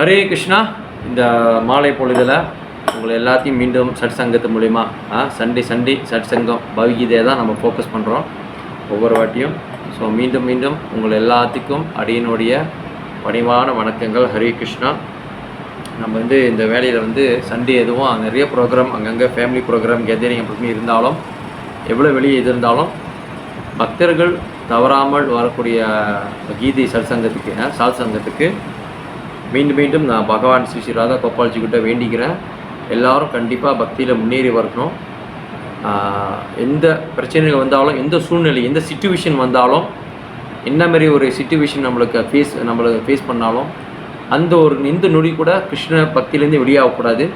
ஹரே கிருஷ்ணா. இந்த மாலை பொழுதில் உங்களை எல்லாத்தையும் மீண்டும் சட் சங்கத்து மூலிமா சண்டே சட் சங்கம் பகவத்கீதையை தான் நம்ம ஃபோக்கஸ் பண்ணுறோம் ஒவ்வொரு வாட்டியும். ஸோ மீண்டும் உங்களை எல்லாத்துக்கும் அடியினுடைய பணிவான வணக்கங்கள். ஹரே கிருஷ்ணா. நம்ம இந்த வேலையில் சண்டே எதுவும் நிறைய ப்ரோக்ராம் அங்கங்கே ஃபேமிலி ப்ரோக்ராம் கெதரிங் அப்படின்னு இருந்தாலும், எவ்வளோ வெளியே இது இருந்தாலும் பக்தர்கள் தவறாமல் வரக்கூடிய கீதை சத்சங்கத்துக்கு சங்கத்துக்கு மீண்டும் நான் பகவான் ஸ்ரீ ஸ்ரீ ராதா கோபால்ஜி கிட்ட வேண்டிக்கிறேன். எல்லோரும் கண்டிப்பாக பக்தியில் முன்னேறி வரணும். எந்த பிரச்சனைகள் வந்தாலும், எந்த சூழ்நிலை, எந்த சிச்சுவேஷன் வந்தாலும், என்ன மாதிரி ஒரு சிச்சுவேஷன் நம்மளுக்கு ஃபேஸ் பண்ணாலும் இந்த நொடி கூட கிருஷ்ண பக்தியிலேருந்து வெளியாகக்கூடாது.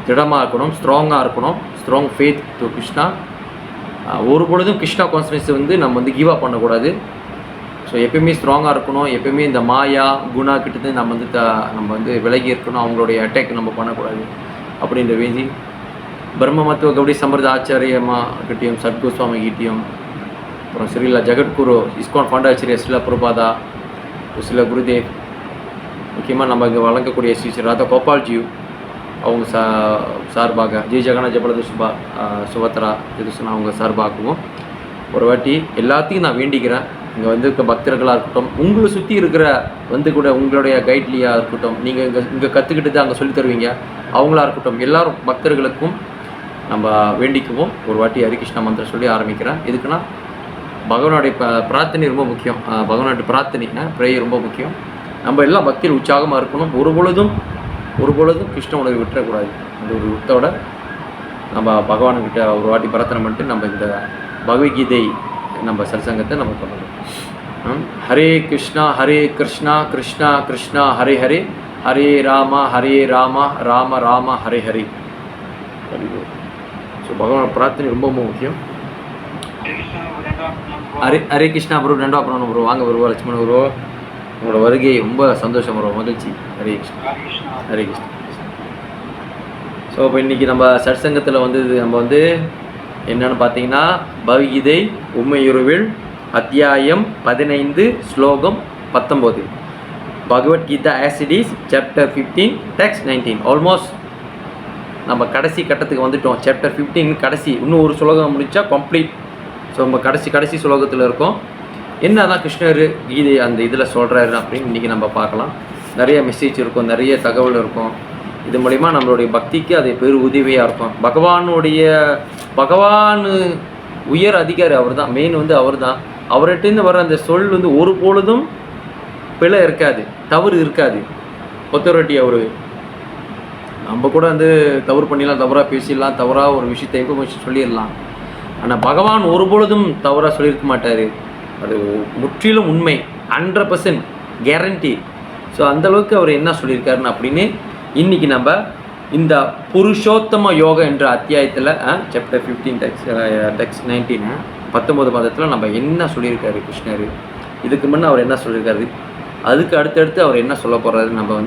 திடமாக இருக்கணும், ஸ்ட்ராங்காக இருக்கணும். Strong faith to Krishna. ஒரு பொழுதும் கிருஷ்ணா கான்சன்ட்ரேஷன் நம்ம கிவ் அப் பண்ணக்கூடாது. ஸோ எப்பயுமே ஸ்ட்ராங்காக இருக்கணும். எப்பயுமே இந்த மாயா குணா கிட்டேருந்து நம்ம விலகி இருக்கணும். அவங்களுடைய அட்டாக் நம்ம பண்ணக்கூடாது அப்படின்ற வேண்டி பிரம்ம மத்துவ கபடி சம்பிரத ஆச்சாரியமா கிட்டேயும், சத்குஸ்வாமி கிட்டேயும், அப்புறம் ஸ்ரீலா ஜெகத்குரு இஸ்கான் பாண்டாச்சாரிய ஸ்ரீலா பிரபாதா, சில குருதேவ், முக்கியமாக நம்ம இங்கே வழங்கக்கூடிய ஸ்ரீ ஸ்ரீ ராதா கோபால்ஜி அவங்க சார்பாக, ஜெய் ஜெகநாத் ஜபலது சுபத்ரா இதுசுனா அவங்க சார்பாகவும் ஒரு வாட்டி எல்லாத்தையும் நான் வேண்டிக்கிறேன். இங்கே இருக்க பக்தர்களாக இருக்கட்டும், உங்களை சுற்றி இருக்கிற கூட உங்களுடைய கைட்லியாக இருக்கட்டும், நீங்கள் இங்கே கற்றுக்கிட்டு அங்கே சொல்லி தருவீங்க, அவங்களா இருக்கட்டும், எல்லாரும் பக்தர்களுக்கும் நம்ம வேண்டிக்குவோம். ஒரு வாட்டி ஹரிகிருஷ்ணா மந்திரம் சொல்லி ஆரம்பிக்கிறேன். எதுக்குன்னா பகவானுடைய பிரார்த்தனை ரொம்ப முக்கியம். பகவானுடைய பிரார்த்தனை ப்ரேயர் ரொம்ப முக்கியம். நம்ம எல்லாம் பக்தியில் உற்சாகமாக இருக்கணும். ஒரு பொழுதும் கிருஷ்ண உணவை விட்டுறக்கூடாது. அந்த ஒரு விட்டோட நம்ம பகவான்கிட்ட ஒரு வாட்டி பிரார்த்தனை பண்ணிட்டு நம்ம இந்த பகவத்கீதை நம்ம சத்சங்கத்தை நம்ம பண்ணணும். ஹரே கிருஷ்ணா கிருஷ்ணா கிருஷ்ணா ஹரே ஹரே, ஹரே ராமா ராம ராம ஹரே ஹரே. ஸோ பகவான் பிரார்த்தனை ரொம்ப முக்கியம். ஹரே கிருஷ்ணா ப்ரோ. ரெண்டா பண்ணணும் ப்ரோ. வாங்க ப்ரோ. லட்சுமண ப்ரோ, உங்களோட வருகை ரொம்ப சந்தோஷம் ப்ரோ, மகிழ்ச்சி. ஹரே கிருஷ்ணா. ஹரே கிருஷ்ணா. ஸோ இப்போ இன்றைக்கி நம்ம சத்சங்கத்தில் நம்ம என்னென்னு பார்த்தீங்கன்னா, பகவத்கீதை உண்மையுருவில் அத்தியாயம் 15 ஸ்லோகம் 19, Bhagavad Gita as it is chapter 15 text 19. Almost நம்ம கடைசி கட்டத்துக்கு வந்துட்டோம். சாப்டர் 15 கடைசி, இன்னும் ஒரு ஸ்லோகம் முடித்தா கம்ப்ளீட். ஸோ நம்ம கடைசி ஸ்லோகத்தில் இருக்கோம். என்ன தான் கிருஷ்ணர் கீதை அந்த இதில் சொல்கிறாரு அப்படின்னு இன்றைக்கி நம்ம பார்க்கலாம். நிறைய மெசேஜ் இருக்கும், நிறைய தகவல் இருக்கும். இது மூலிமா நம்மளுடைய பக்திக்கு அது பெரு உதவியாக இருக்கும். பகவான் உயர் அதிகாரி அவர் தான், மெயின் அவர் தான். அவர்கிட்டேருந்து வர அந்த சொல் ஒரு பொழுதும் பிழை இருக்காது, தவறு இருக்காது. ஒத்தொரட்டி அவர் நம்ம கூட தவறு பண்ணிடலாம், தவறாக பேசிடலாம், தவறாக ஒரு விஷயத்தை இன்ஃபர்மேஷன் சொல்லிடலாம். ஆனால் பகவான் ஒரு பொழுதும் தவறாக சொல்லியிருக்க மாட்டார். அது முற்றிலும் உண்மை, 100% கேரண்டி. ஸோ அந்தளவுக்கு அவர் என்ன சொல்லியிருக்காருன்னு அப்படின்னு இன்றைக்கி நம்ம இந்த புருஷோத்தம யோகா என்ற அத்தியாயத்தில் சாப்டர் 15 டெக்ஸ்ட் 19 19 பாதத்தில் நம்ம என்ன சொல்லியிருக்காரு கிருஷ்ணர், இதுக்கு முன்னே அவர் என்ன சொல்லியிருக்காரு, அதுக்கு அடுத்தடுத்து அவர் என்ன சொல்ல போகிறாரு, நம்ம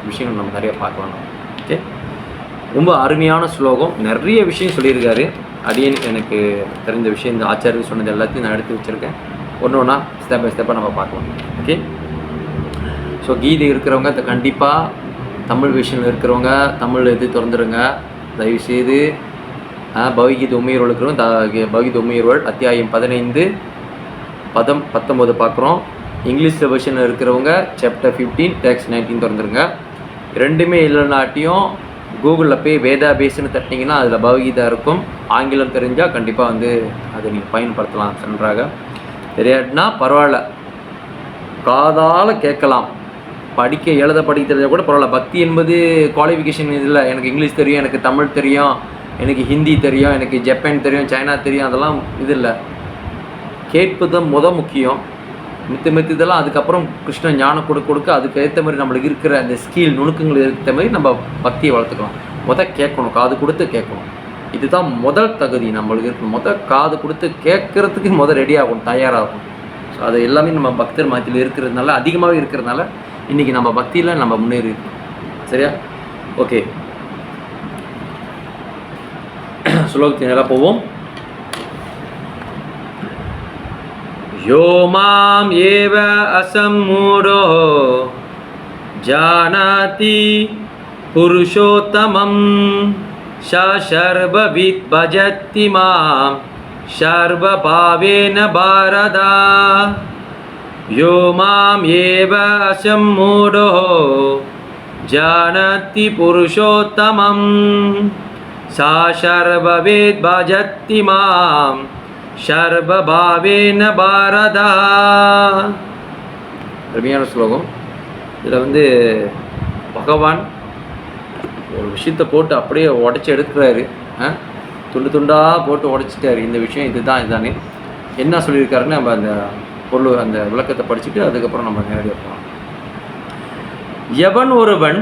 விஷயம் நம்ம நிறைய பார்க்கலாம். ஓகே, ரொம்ப அருமையான ஸ்லோகம், நிறைய விஷயம் சொல்லியிருக்காரு. அடியேன் எனக்கு தெரிஞ்ச விஷயம், இந்த ஆச்சாரியர் சொன்னது எல்லாத்தையும் நான் எடுத்து வச்சுருக்கேன். ஒன்றா ஸ்டெப் பை ஸ்டெப்பாக நம்ம பார்க்கலாம். ஓகே, ஸோ கீதை இருக்கிறவங்க கண்டிப்பாக, தமிழ் விஷயம் இருக்கிறவங்க தமிழ் இது திறந்துடுங்க தயவுசெய்து. பகவத்கீதை உண்மையுருள் இருக்கிறவங்க பகவத்கீதை உண்மையுருள் அத்தியாயம் 15 பதம் 19 பார்க்குறோம். இங்கிலீஷ் வெர்ஷனில் இருக்கிறவங்க சாப்டர் 15 டெக்ஸ்ட் 19 திறந்துருங்க. ரெண்டுமே இல்லைனாட்டியும் கூகுளில் போய் வேதா பேஸ்ன்னு தட்டிங்கன்னா அதில் பகவத்கீதை இருக்கும். ஆங்கிலம் தெரிஞ்சால் கண்டிப்பாக அதை நீங்கள் பயன்படுத்தலாம். நன்றாக தெரியாதுன்னா பரவாயில்ல, காதால் கேட்கலாம். படிக்க தெரிஞ்சால் கூட பரவாயில்ல. பக்தி என்பது குவாலிஃபிகேஷன் இதில் எனக்கு இங்கிலீஷ் தெரியும், எனக்கு தமிழ் தெரியும், எனக்கு ஹிந்தி தெரியும், எனக்கு ஜப்பான் தெரியும், சைனா தெரியும், அதெல்லாம் இது இல்லை. கேட்பது முக்கியம். மித்து இதெல்லாம் அதுக்கப்புறம் கிருஷ்ண ஞானம் கொடுக்க அதுக்கு ஏற்ற மாதிரி நம்மளுக்கு இருக்கிற அந்த ஸ்கில் நுணுக்கங்கள் ஏற்ற மாதிரி நம்ம பக்தியை வளர்த்துக்கலாம். கேட்கணும், காது கொடுத்து கேட்கணும். இதுதான் முதல் தகுதி நம்மளுக்கு இருக்கணும். காது கொடுத்து கேட்குறதுக்கு ரெடி ஆகணும், தயாராகும். ஸோ அது எல்லாமே நம்ம பக்தர் மதத்தில் இருக்கிறதுனால, அதிகமாகவே இருக்கிறதுனால இன்றைக்கி நம்ம பக்தியில் நம்ம முன்னேறி இருக்கோம். சரியா? ஓகே, ஸ்லோகத்தின் நேராக போவோம். யோ மாம் ஏவ அசம்மூடோ ஜானாதி புருஷோத்தமம் சர்வவித் பஜத்தி மாம் சர்வபாவேன பாரதா யோ மாம் ஏவ அசம்மூடோ ஜானாதி புருஷோத்தமம் சர்வவித் பஜத்தி மாம் சர்வபாவேன பாரதா. அருமையான ஸ்லோகம். இதில் வந்து பகவான் ஒரு விஷயத்தை போட்டு அப்படியே உடச்சி எடுக்கிறாரு. துண்டு துண்டாக போட்டு உடச்சிட்டாரு. இந்த விஷயம் இதுதானே என்ன சொல்லியிருக்காருன்னு நம்ம அந்த பொருள் அந்த விளக்கத்தை படிச்சுட்டு அதுக்கப்புறம் நம்ம நேரடியாக போகலாம். எவன் ஒருவன்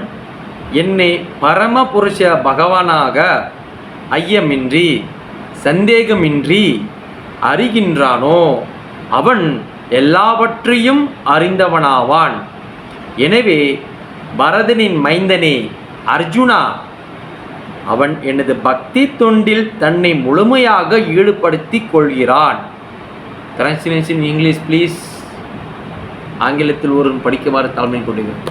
என்னை பரம புருஷ பகவானாக ஐயமின்றி சந்தேகமின்றி அறிகின்றானோ அவன் எல்லாவற்றையும் அறிந்தவனாவான். எனவே பரதனின் மைந்தனே அர்ஜுனா, அவன் எனது பக்தி தொண்டில் தன்னை முழுமையாக ஈடுபடுத்திக் கொள்கிறான். Translation English please. ஆங்கிலத்தில் ஒரு படிக்குமாறு தாழ்மை கொள்கிறேன்.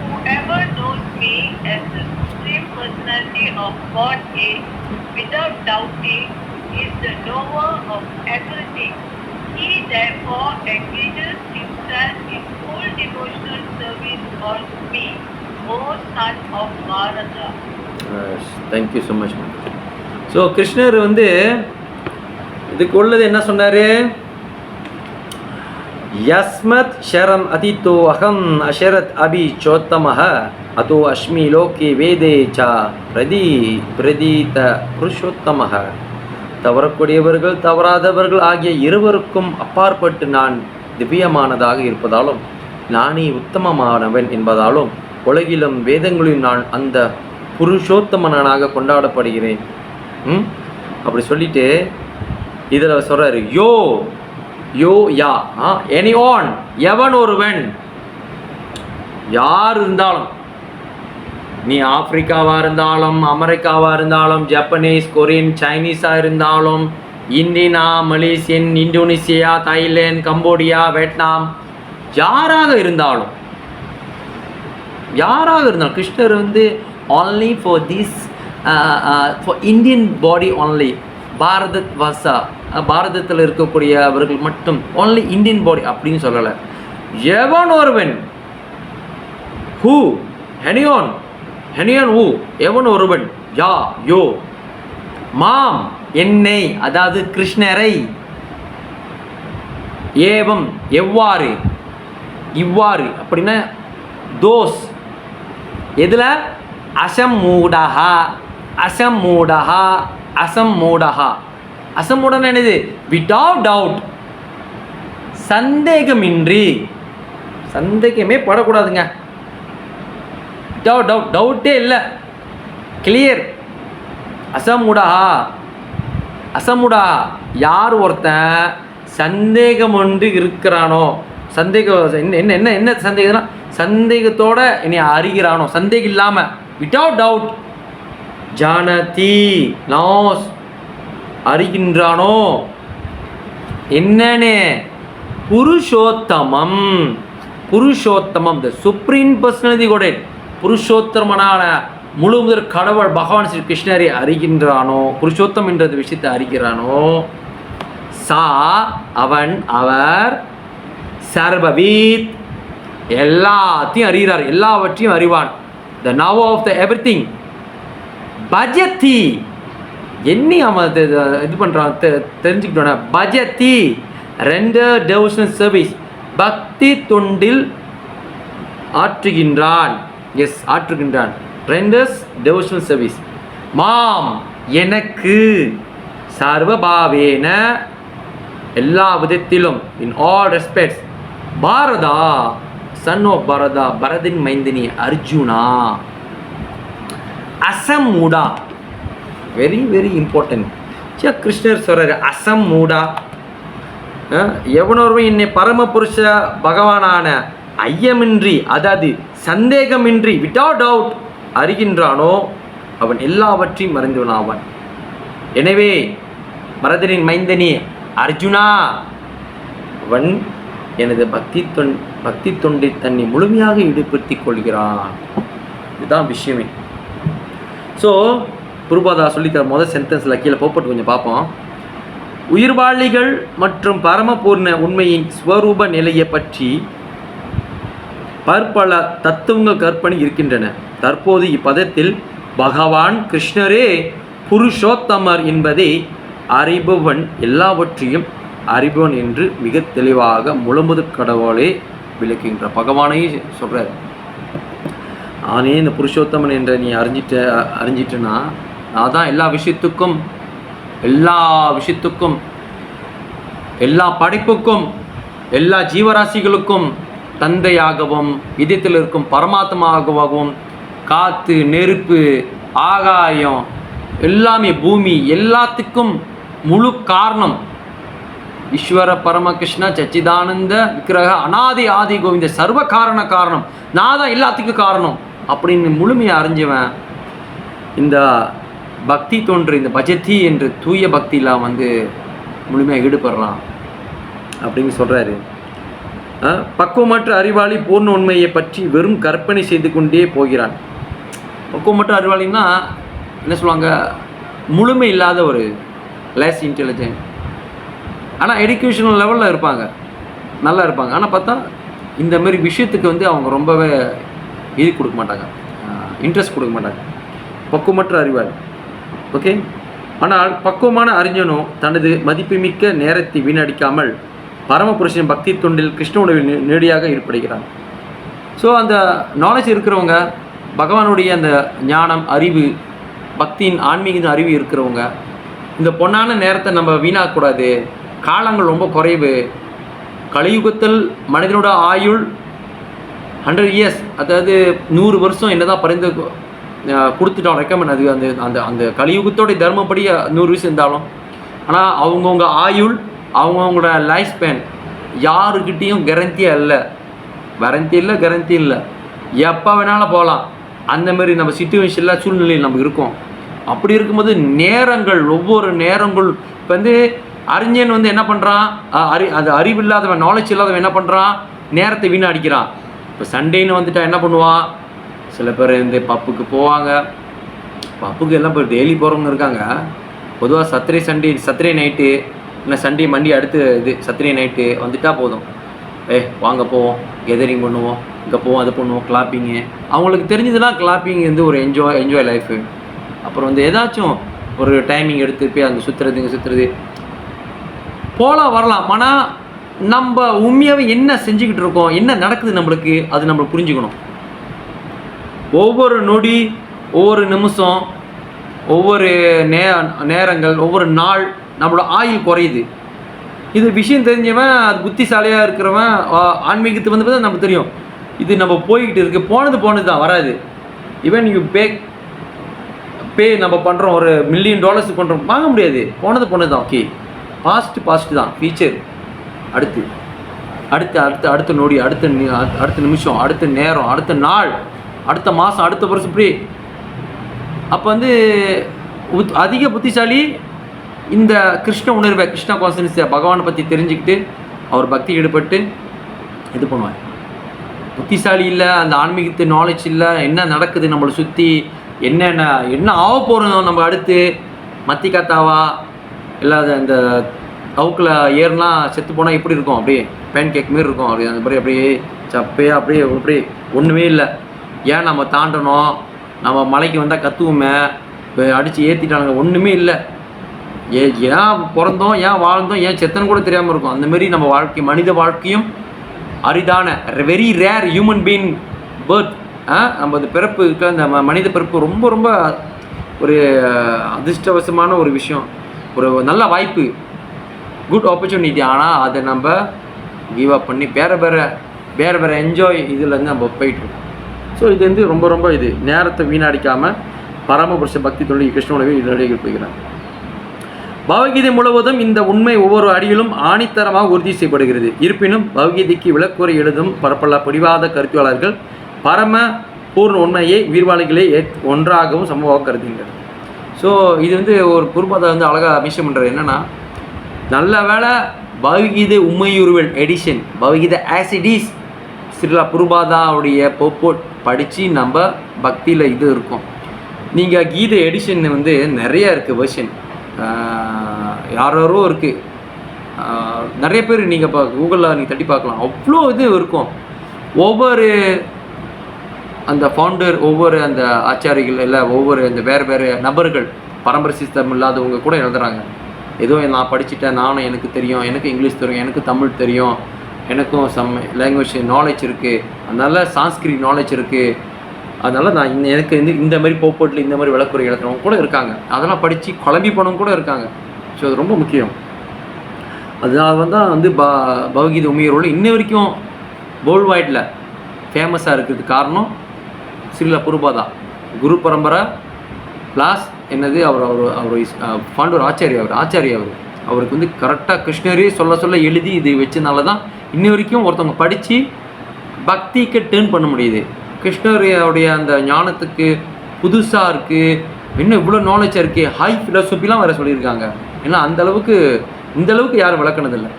Whoever knows me as the Supreme Personality of Godhead without doubting is the knower of everything. He therefore engages himself in full devotional service on me, O son of Bharata. Thank you so much. So கிருஷ்ணர் வந்து இதுக்கு உள்ளது என்ன சொன்னார்? யஸ்மத் ஷரம் அதித்தோ அகம் அஷரத் அபி சோத்தமஹ அதோ அஸ்மி லோகே வேதே ச பிரதீத புருஷோத்தமஹ. தவறக்கூடியவர்கள் தவறாதவர்கள் ஆகிய இருவருக்கும் அப்பாற்பட்டு நான் திவ்யமானதாக இருப்பதாலும் நானே உத்தமமானவன் என்பதாலும் உலகிலும் வேதங்களில் நான் அந்த புருஷோத்தமனாக கொண்டாடப்படுகிறேன். அப்படி சொல்லிட்டு இதில் சொல்கிறாரு, யோ யோ யா எனி ஒன், எவன் ஒருவன், யார் இருந்தாலும், நீ ஆப்பிரிக்காவாக இருந்தாலும் அமெரிக்காவாக இருந்தாலும் ஜப்பனீஸ் கொரியன் சைனீஸாக இருந்தாலும் இந்தியனா Malaysian Indonesia Thailand Cambodia Vietnam யாராக இருந்தாலும் கிருஷ்ணர் வந்து only for this for Indian body only, பாரதத்தில் இருக்கக்கூடிய அவர்கள் மட்டும் only Indian body அப்படின்னு சொல்லலை. எவன் ஒருவன், who, anyone who, எவன் ஒருவன், யா யோ, மாம் என்னை, அதாவது கிருஷ்ணரை, ஏவம் எவ்வாறு, இவ்வாறு அப்படின்னா தோஸ் எதில் அசம்மூடஹா அசம்மூடன் என்னது? வித்தவுட் டவுட், சந்தேகமின்றி, சந்தேகமே படக்கூடாதுங்க. வித்தவுட் டவுட், டவுட்டே இல்லை, கிளியர். அசமுடா யார் ஒருத்தன் சந்தேகம் ஒன்று இருக்கிறானோ, சந்தேகம் என்ன என்ன என்ன சந்தேகம்னா சந்தேகத்தோட என்னை அறிகிறானோ, சந்தேகம் இல்லாமல் வித்தவுட் டவுட், ஜானதி நாஸ் அறிகின்றானோ என்னன்னு, புருஷோத்தமம் த சுப்ரீம் பர்சனாலிட்டி கூட புருஷோத்தமனான முழு முதற் கடவுள் பகவான் ஸ்ரீ கிருஷ்ணரை அறிகின்றானோ, புருஷோத்தம் என்ற விஷயத்தை அறிகிறானோ, சா அவன் அவர் சர்வவீத் எல்லாத்தையும் அறிகிறார், எல்லாவற்றையும் அறிவான். The know of the everything பஜத்தி என்னி அவன் இது பண்ணுறான் தெரிஞ்சுக்கிட்டோன்னா, பஜத்தி ரெண்டு டெவோஷனல் சர்வீஸ் பக்தி தொண்டில் ஆற்றுகின்றான். Renders devotional service. மாம் எனக்கு, சர்வபாவேன எல்லா விதத்திலும், in all respects, Bharata son of Bharata பரதின் மைந்தினி அர்ஜுனா, அசம்மூடா வெரி வெரி இம்பார்ட்டன்ட். கிருஷ்ணர் சொல்கிறார் அசம்மூடா, எவனொருவன் என்னை பரமபுருஷ பகவானான ஐயமின்றி, அதாவது சந்தேகமின்றி வித்தவுட் டவுட் அறிகின்றானோ அவன் எல்லாவற்றையும் அறிந்தவனாவான். எனவே பரதனின் மைந்தனி அர்ஜுனா, அவன் எனது பக்தி தொண்டை தன்னை முழுமையாக ஈடுபடுத்திக் கொள்கிறான். இதுதான் விஷயமே. ஸோ பிரபுபாதா சொல்லித்தர முதல் சென்டென்ஸில் கீழே போட்டு கொஞ்சம் பார்ப்போம். உயிர்வாழிகள் மற்றும் பரமபூர்ண உண்மையின் ஸ்வரூப நிலையை பற்றி பற்பல தத்துவங்கள் கற்பனை இருக்கின்றன. தற்போது இப்பதத்தில் பகவான் கிருஷ்ணரே புருஷோத்தமர் என்பதை அறிபவன் எல்லாவற்றையும் அறிபவன் என்று மிக தெளிவாக முழுமுதற் கடவுளே விளக்குகின்றார். பகவானையே சொல்கிறார், நானே இந்த புருஷோத்தமன் என்ற நீ அறிஞ்சிட்டனா நான் தான் எல்லா விஷயத்துக்கும் எல்லா படைப்புக்கும் எல்லா ஜீவராசிகளுக்கும் தந்தையாகவும் இதயத்தில் இருக்கும் பரமாத்மாவாகவும் காற்று நெருப்பு ஆகாயம் எல்லாமே பூமி எல்லாத்துக்கும் முழு காரணம் ஈஸ்வர பரமகிருஷ்ண சச்சிதானந்த விக்கிரக அநாதி ஆதி கோவிந்த சர்வ காரணம் நான் தான் எல்லாத்துக்கும் காரணம் அப்படின்னு முழுமையை அறிஞ்சவன் இந்த பக்தி தோன்று இந்த பஜத்தி என்ற தூய பக்தியில் வந்து முழுமையாக ஈடுபடுறான் அப்படின்னு சொல்கிறாரு. பக்குவமற்ற அறிவாளி பூர்ண உண்மையை பற்றி வெறும் கற்பனை செய்து கொண்டே போகிறான். பக்குவமற்ற அறிவாளின்னா என்ன சொல்லுவாங்க, முழுமை இல்லாத ஒரு லெஸ் இன்டெலிஜென்ட், ஆனால் எடுகேஷனல் லெவலில் இருப்பாங்க, நல்லா இருப்பாங்க. ஆனால் பார்த்தா இந்த மாதிரி விஷயத்துக்கு வந்து அவங்க ரொம்பவே இது கொடுக்க மாட்டாங்க, இன்ட்ரெஸ்ட் கொடுக்க மாட்டாங்க. பக்குவமற்ற அறிவாளி. ஓகே. ஆனால் பக்குவமான அறிஞனோ தனது மதிப்புமிக்க நேரத்தை வீணடிக்காமல் பரமபுருஷன் பக்தி தொண்டில் கிருஷ்ண உணவில் நேரடியாக ஈடுபடுகிறான். ஸோ அந்த நாலேஜ் இருக்கிறவங்க, பகவானுடைய அந்த ஞானம் அறிவு பக்தியின் ஆன்மீக அறிவு இருக்கிறவங்க இந்த பொன்னான நேரத்தை நம்ம வீணாக்கக்கூடாது. காலங்கள் ரொம்ப குறைவு. கலியுகத்தில் மனிதனோட ஆயுள் 100 years, அதாவது 100 வருஷம் என்னதான் பரிந்து கொடுத்துட்டோம் ரெக்கமெண்ட். அது அந்த அந்த அந்த கலியுகத்தோடைய தர்மப்படி 100 வயசு இருந்தாலும், ஆனால் அவங்கவுங்க ஆயுள் அவங்கவுங்களோட லைஃப் ஸ்பேன் யாருக்கிட்டேயும் கேரண்டி இல்லை. எப்போ வேணாலும் போகலாம். அந்தமாரி நம்ம சிச்சுவேஷனில் சூழ்நிலையில் நம்ம இருக்கோம். அப்படி இருக்கும்போது நேரங்கள் ஒவ்வொரு நேரங்கள் இப்போ வந்து அறிஞன் வந்து என்ன பண்ணுறான், அந்த அறிவு இல்லாதவன் நாலேஜ் இல்லாதவன் என்ன பண்ணுறான், நேரத்தை வீணடிக்கிறான். இப்போ சண்டேன்னு வந்துட்டா என்ன பண்ணுவான், சில பேர் இந்த பப்புக்கு போவாங்க. பப்புக்கு எல்லாம் இப்போ டெய்லி போகிறவங்க இருக்காங்க. பொதுவாக சத்ரே நைட்டு இல்லை சண்டே மண்டி அடுத்து இது சத்ரே நைட்டு வந்துட்டால் போதும், வாங்க போவோம், கெதரிங் பண்ணுவோம், இங்கே போவோம், அது பண்ணுவோம், கிளாப்பிங்கு. அவங்களுக்கு தெரிஞ்சதுன்னா கிளாப்பிங் வந்து ஒரு என்ஜாய் லைஃபு. அப்புறம் வந்து ஏதாச்சும் ஒரு டைமிங் எடுத்து போய் அங்கே சுற்றுறது போகலாம் வரலாம். ஆனால் நம்ம உண்மையாகவே என்ன செஞ்சுக்கிட்டு இருக்கோம், என்ன நடக்குது நம்மளுக்கு, அது நம்ம புரிஞ்சுக்கணும். ஒவ்வொரு நொடி, ஒவ்வொரு நிமிஷம், ஒவ்வொரு நேரங்கள், ஒவ்வொரு நாள் நம்மளோட ஆயுள் குறையுது. இது விஷயம் தெரிஞ்சவன், அது புத்திசாலியாக இருக்கிறவன், ஆன்மீகத்துக்கு வந்து பார்த்தா நமக்கு தெரியும் இது நம்ம போய்கிட்டு இருக்குது. போனது தான் வராது. ஈவன் யூ பே நம்ம பண்ணுறோம், ஒரு $1 million பண்ணுறோம், வாங்க முடியாது. போனது தான். ஓகே, பாஸ்ட் தான். ஃபியூச்சர் அடுத்த நொடி, அடுத்த நிமிஷம், அடுத்த நேரம், அடுத்த நாள், அடுத்த மாதம், அடுத்த வருஷம், இப்படி. அப்போ வந்து அதிக புத்திசாலி இந்த கிருஷ்ண உணர்வை, கிருஷ்ண கான்சன்ஸை, பகவானை பற்றி தெரிஞ்சுக்கிட்டு அவர் பக்தி ஈடுபட்டு இது பண்ணுவார். புத்திசாலி இல்லை, அந்த ஆன்மீகத்து நாலேஜ் இல்லை, என்ன நடக்குது நம்மளை சுற்றி, என்ன ஆக போகிறோம், நம்ம அடுத்து மத்தி காத்தாவா இல்லாத இந்த அவுக்கில் ஏறுனா செத்து போனால் எப்படி இருக்கும், அப்படியே பேன் கேக் மாரி இருக்கும். அப்படி அந்த மாதிரி அப்படியே சப்பையாக அப்படியே ஒன்றுமே இல்லை. ஏன் நம்ம தாண்டணும், நம்ம மலைக்கு வந்தால் கத்துவோமே, இப்போ அடித்து ஏற்றிட்டானுங்க, ஒன்றுமே இல்லை. ஏன் பிறந்தோம், ஏன் வாழ்ந்தோம், ஏன் செத்தன்னு கூட தெரியாமல் இருக்கும். அந்தமாரி நம்ம வாழ்க்கை, மனித வாழ்க்கையும் அரிதான very rare human being birth. நம்ம அந்த பிறப்பு இருக்க அந்த மனித பிறப்பு ரொம்ப ரொம்ப ஒரு அதிர்ஷ்டவசமான ஒரு விஷயம், ஒரு நல்ல வாய்ப்பு, குட் ஆப்பர்ச்சுனிட்டி. ஆனால் அதை நம்ம கிவ் அப் பண்ணி வேறு என்ஜாய் இதில் நம்ம போயிட்டுருக்கோம். ஸோ இது வந்து ரொம்ப ரொம்ப இது நேரத்தை வீணடிக்காமல் பரமபுருஷ பக்தி தொழில் கிருஷ்ணனுடைய இதனுடைய போய்கிறாங்க. பகவத்கீதை முழுவதும் இந்த உண்மை ஒவ்வொரு அடியிலும் ஆணித்தரமாக உறுதி செய்யப்படுகிறது. இருப்பினும் பகவத்கீதைக்கு விளக்குரை எழுதும் பரப்பல பிடிவாத கருத்துவாளர்கள் பரம பூர்ண உண்மையை உயிர்வாளிகளே ஒன்றாகவும் சமமாக கருதுகின்றனர். ஸோ இது வந்து ஒரு குருபாதை வந்து அழகாக விஷயம் பண்ணுறது என்னென்னா, நல்ல வேளை பகவத்கீதை உம்மையுருவல் எடிஷன், பகவத்கீதை ஆசிடிஸ் ஸ்ரீலா பிரபுபாதாவுடைய போப்போட் படித்து நம்ம பக்தியில் இது இருக்கும். நீங்கள் கீதை எடிஷன் வந்து நிறையா இருக்குது வெர்ஷன், யாரோ இருக்குது. நிறைய பேர் நீங்கள் இப்போ கூகுளில் நீங்கள் தட்டி பார்க்கலாம், அவ்வளோ இது இருக்கும். ஒவ்வொரு அந்த ஃபவுண்டர், ஒவ்வொரு அந்த ஆச்சாரிகள் இல்லை, ஒவ்வொரு அந்த வேறு வேறு நபர்கள் பரம்பரை சிஸ்டம் இல்லாதவங்க கூட எழுதுகிறாங்க. ஏதோ நான் படிச்சுட்டேன், நானும் எனக்கு தெரியும், எனக்கு இங்கிலீஷ் தெரியும், எனக்கு தமிழ் தெரியும், எனக்கும் சம் லாங்குவேஜ் நாலேஜ் இருக்குது, அதனால் சான்ஸ்கிரிட் நாலேஜ் இருக்குது, அதனால் நான் எனக்கு இந்த மாதிரி போப்போட்டில் இந்த மாதிரி விளக்குறை எழுதுறவங்க கூட இருக்காங்க. அதெல்லாம் படித்து குழம்பி போனவங்க கூட இருக்காங்க. ஸோ அது ரொம்ப முக்கியம். அதனால வந்து பகவத்கீதை உண்மையோடு இன்ன வரைக்கும் வேர்ல்டு வைடில் ஃபேமஸாக இருக்கிறதுக்கு காரணம் ஸ்ரீலா பிரபுபாதா. குரு பரம்பரை ப்ளாஸ் என்னது, அவர் ஃபாண்டூர் ஆச்சாரியா அவருக்கு வந்து கரெக்டாக கிருஷ்ணரே சொல்ல எழுதி இது வச்சதுனால தான் இன்ன வரைக்கும் ஒருத்தவங்க படித்து பக்திக்கு டேர்ன் பண்ண முடியுது. கிருஷ்ணருடைய அந்த ஞானத்துக்கு புதுசாக இருக்குது, இன்னும் இவ்வளோ நாலேஜாக இருக்குது, ஹை ஃபிலாசபிலாம் வேறு சொல்லியிருக்காங்க. ஏன்னா அந்தளவுக்கு இந்தளவுக்கு யாரும் விளக்குனதில்லை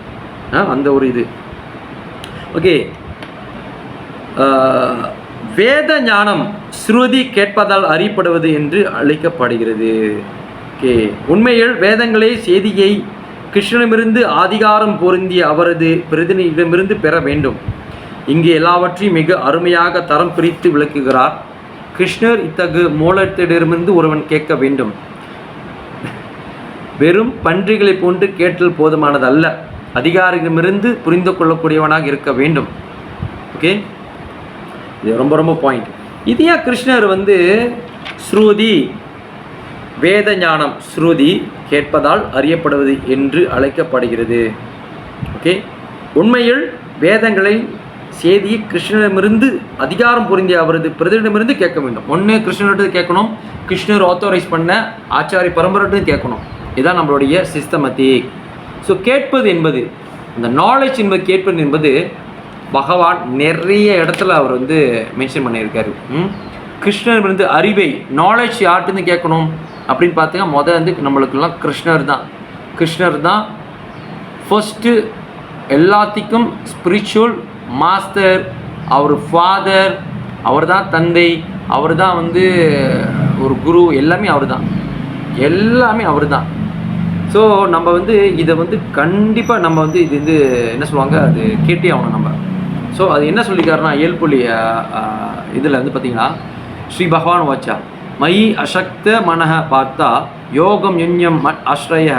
அந்த ஒரு இது. ஓகே, வேத ஞானம் ஸ்ருதி கேட்பதால் அறியப்படுவது என்று அழைக்கப்படுகிறது. ஓகே, உண்மையில் வேதங்களே செய்தியை கிருஷ்ணனிடமிருந்து அதிகாரம் பொருந்திய அவரது பிரதிநிதியிடமிருந்து பெற வேண்டும். இங்கு எல்லாவற்றையும் மிக அருமையாக தரம் பிரித்து விளக்குகிறார். கிருஷ்ணர் இத்தகு மூலத்திடமிருந்து ஒருவன் கேட்க வேண்டும். வெறும் பன்றிகளை போன்று கேட்டல் போதுமானதல்ல, அதிகாரிகளிடமிருந்து புரிந்து கொள்ளக்கூடியவனாக இருக்க வேண்டும். ஓகே, இது ரொம்ப ரொம்ப பாயிண்ட். இது ஏன் கிருஷ்ணர் வந்து ஸ்ருதி வேத ஞானம் ஸ்ருதி கேட்பதால் அறியப்படுவது என்று அழைக்கப்படுகிறது. ஓகே, உண்மையில் வேதங்களை செய்தியை கிருஷ்ணரிடமிருந்து அதிகாரம் பொருந்திய அவரது பிரதியிடமிருந்து கேட்க வேண்டும். ஒன்று கிருஷ்ணர்கிட்ட கேட்கணும், கிருஷ்ணர் ஆத்தோரைஸ் பண்ண ஆச்சாரிய பரம்பரைட்டு கேட்கணும். இதுதான் நம்மளுடைய சிஸ்டமேட்டிக். ஸோ கேட்பது என்பது, இந்த நாலேஜ் என்பது, கேட்பது என்பது பகவான் நிறைய இடத்துல அவர் வந்து மென்ஷன் பண்ணியிருக்காரு. கிருஷ்ணரிடமிருந்து அறிவை, நாலேஜ் யார்கிட்டருந்து கேட்கணும் அப்படின்னு பார்த்தீங்கன்னா வந்து நம்மளுக்கெல்லாம் கிருஷ்ணர் தான் ஃபர்ஸ்ட்டு எல்லாத்துக்கும் ஸ்பிரிச்சுவல் மாஸ்டர். அவர் ஃபாதர், அவர் தான் தந்தை, அவர் தான் வந்து ஒரு குரு, எல்லாமே அவர் தான். ஸோ நம்ம வந்து இதை வந்து கண்டிப்பாக நம்ம வந்து இது வந்து என்ன சொல்லுவாங்க, அது கேட்டே ஆகணும் நம்ம. ஸோ அது என்ன சொல்லிக்காருன்னா, ஏழ்புள்ளி இதில் வந்து பார்த்திங்கன்னா, ஸ்ரீ பகவான் வாச்சா மயி அசக்த மனஹ பார்த்தா யோகம் யுன்யம் மட் ஆஸ்ரய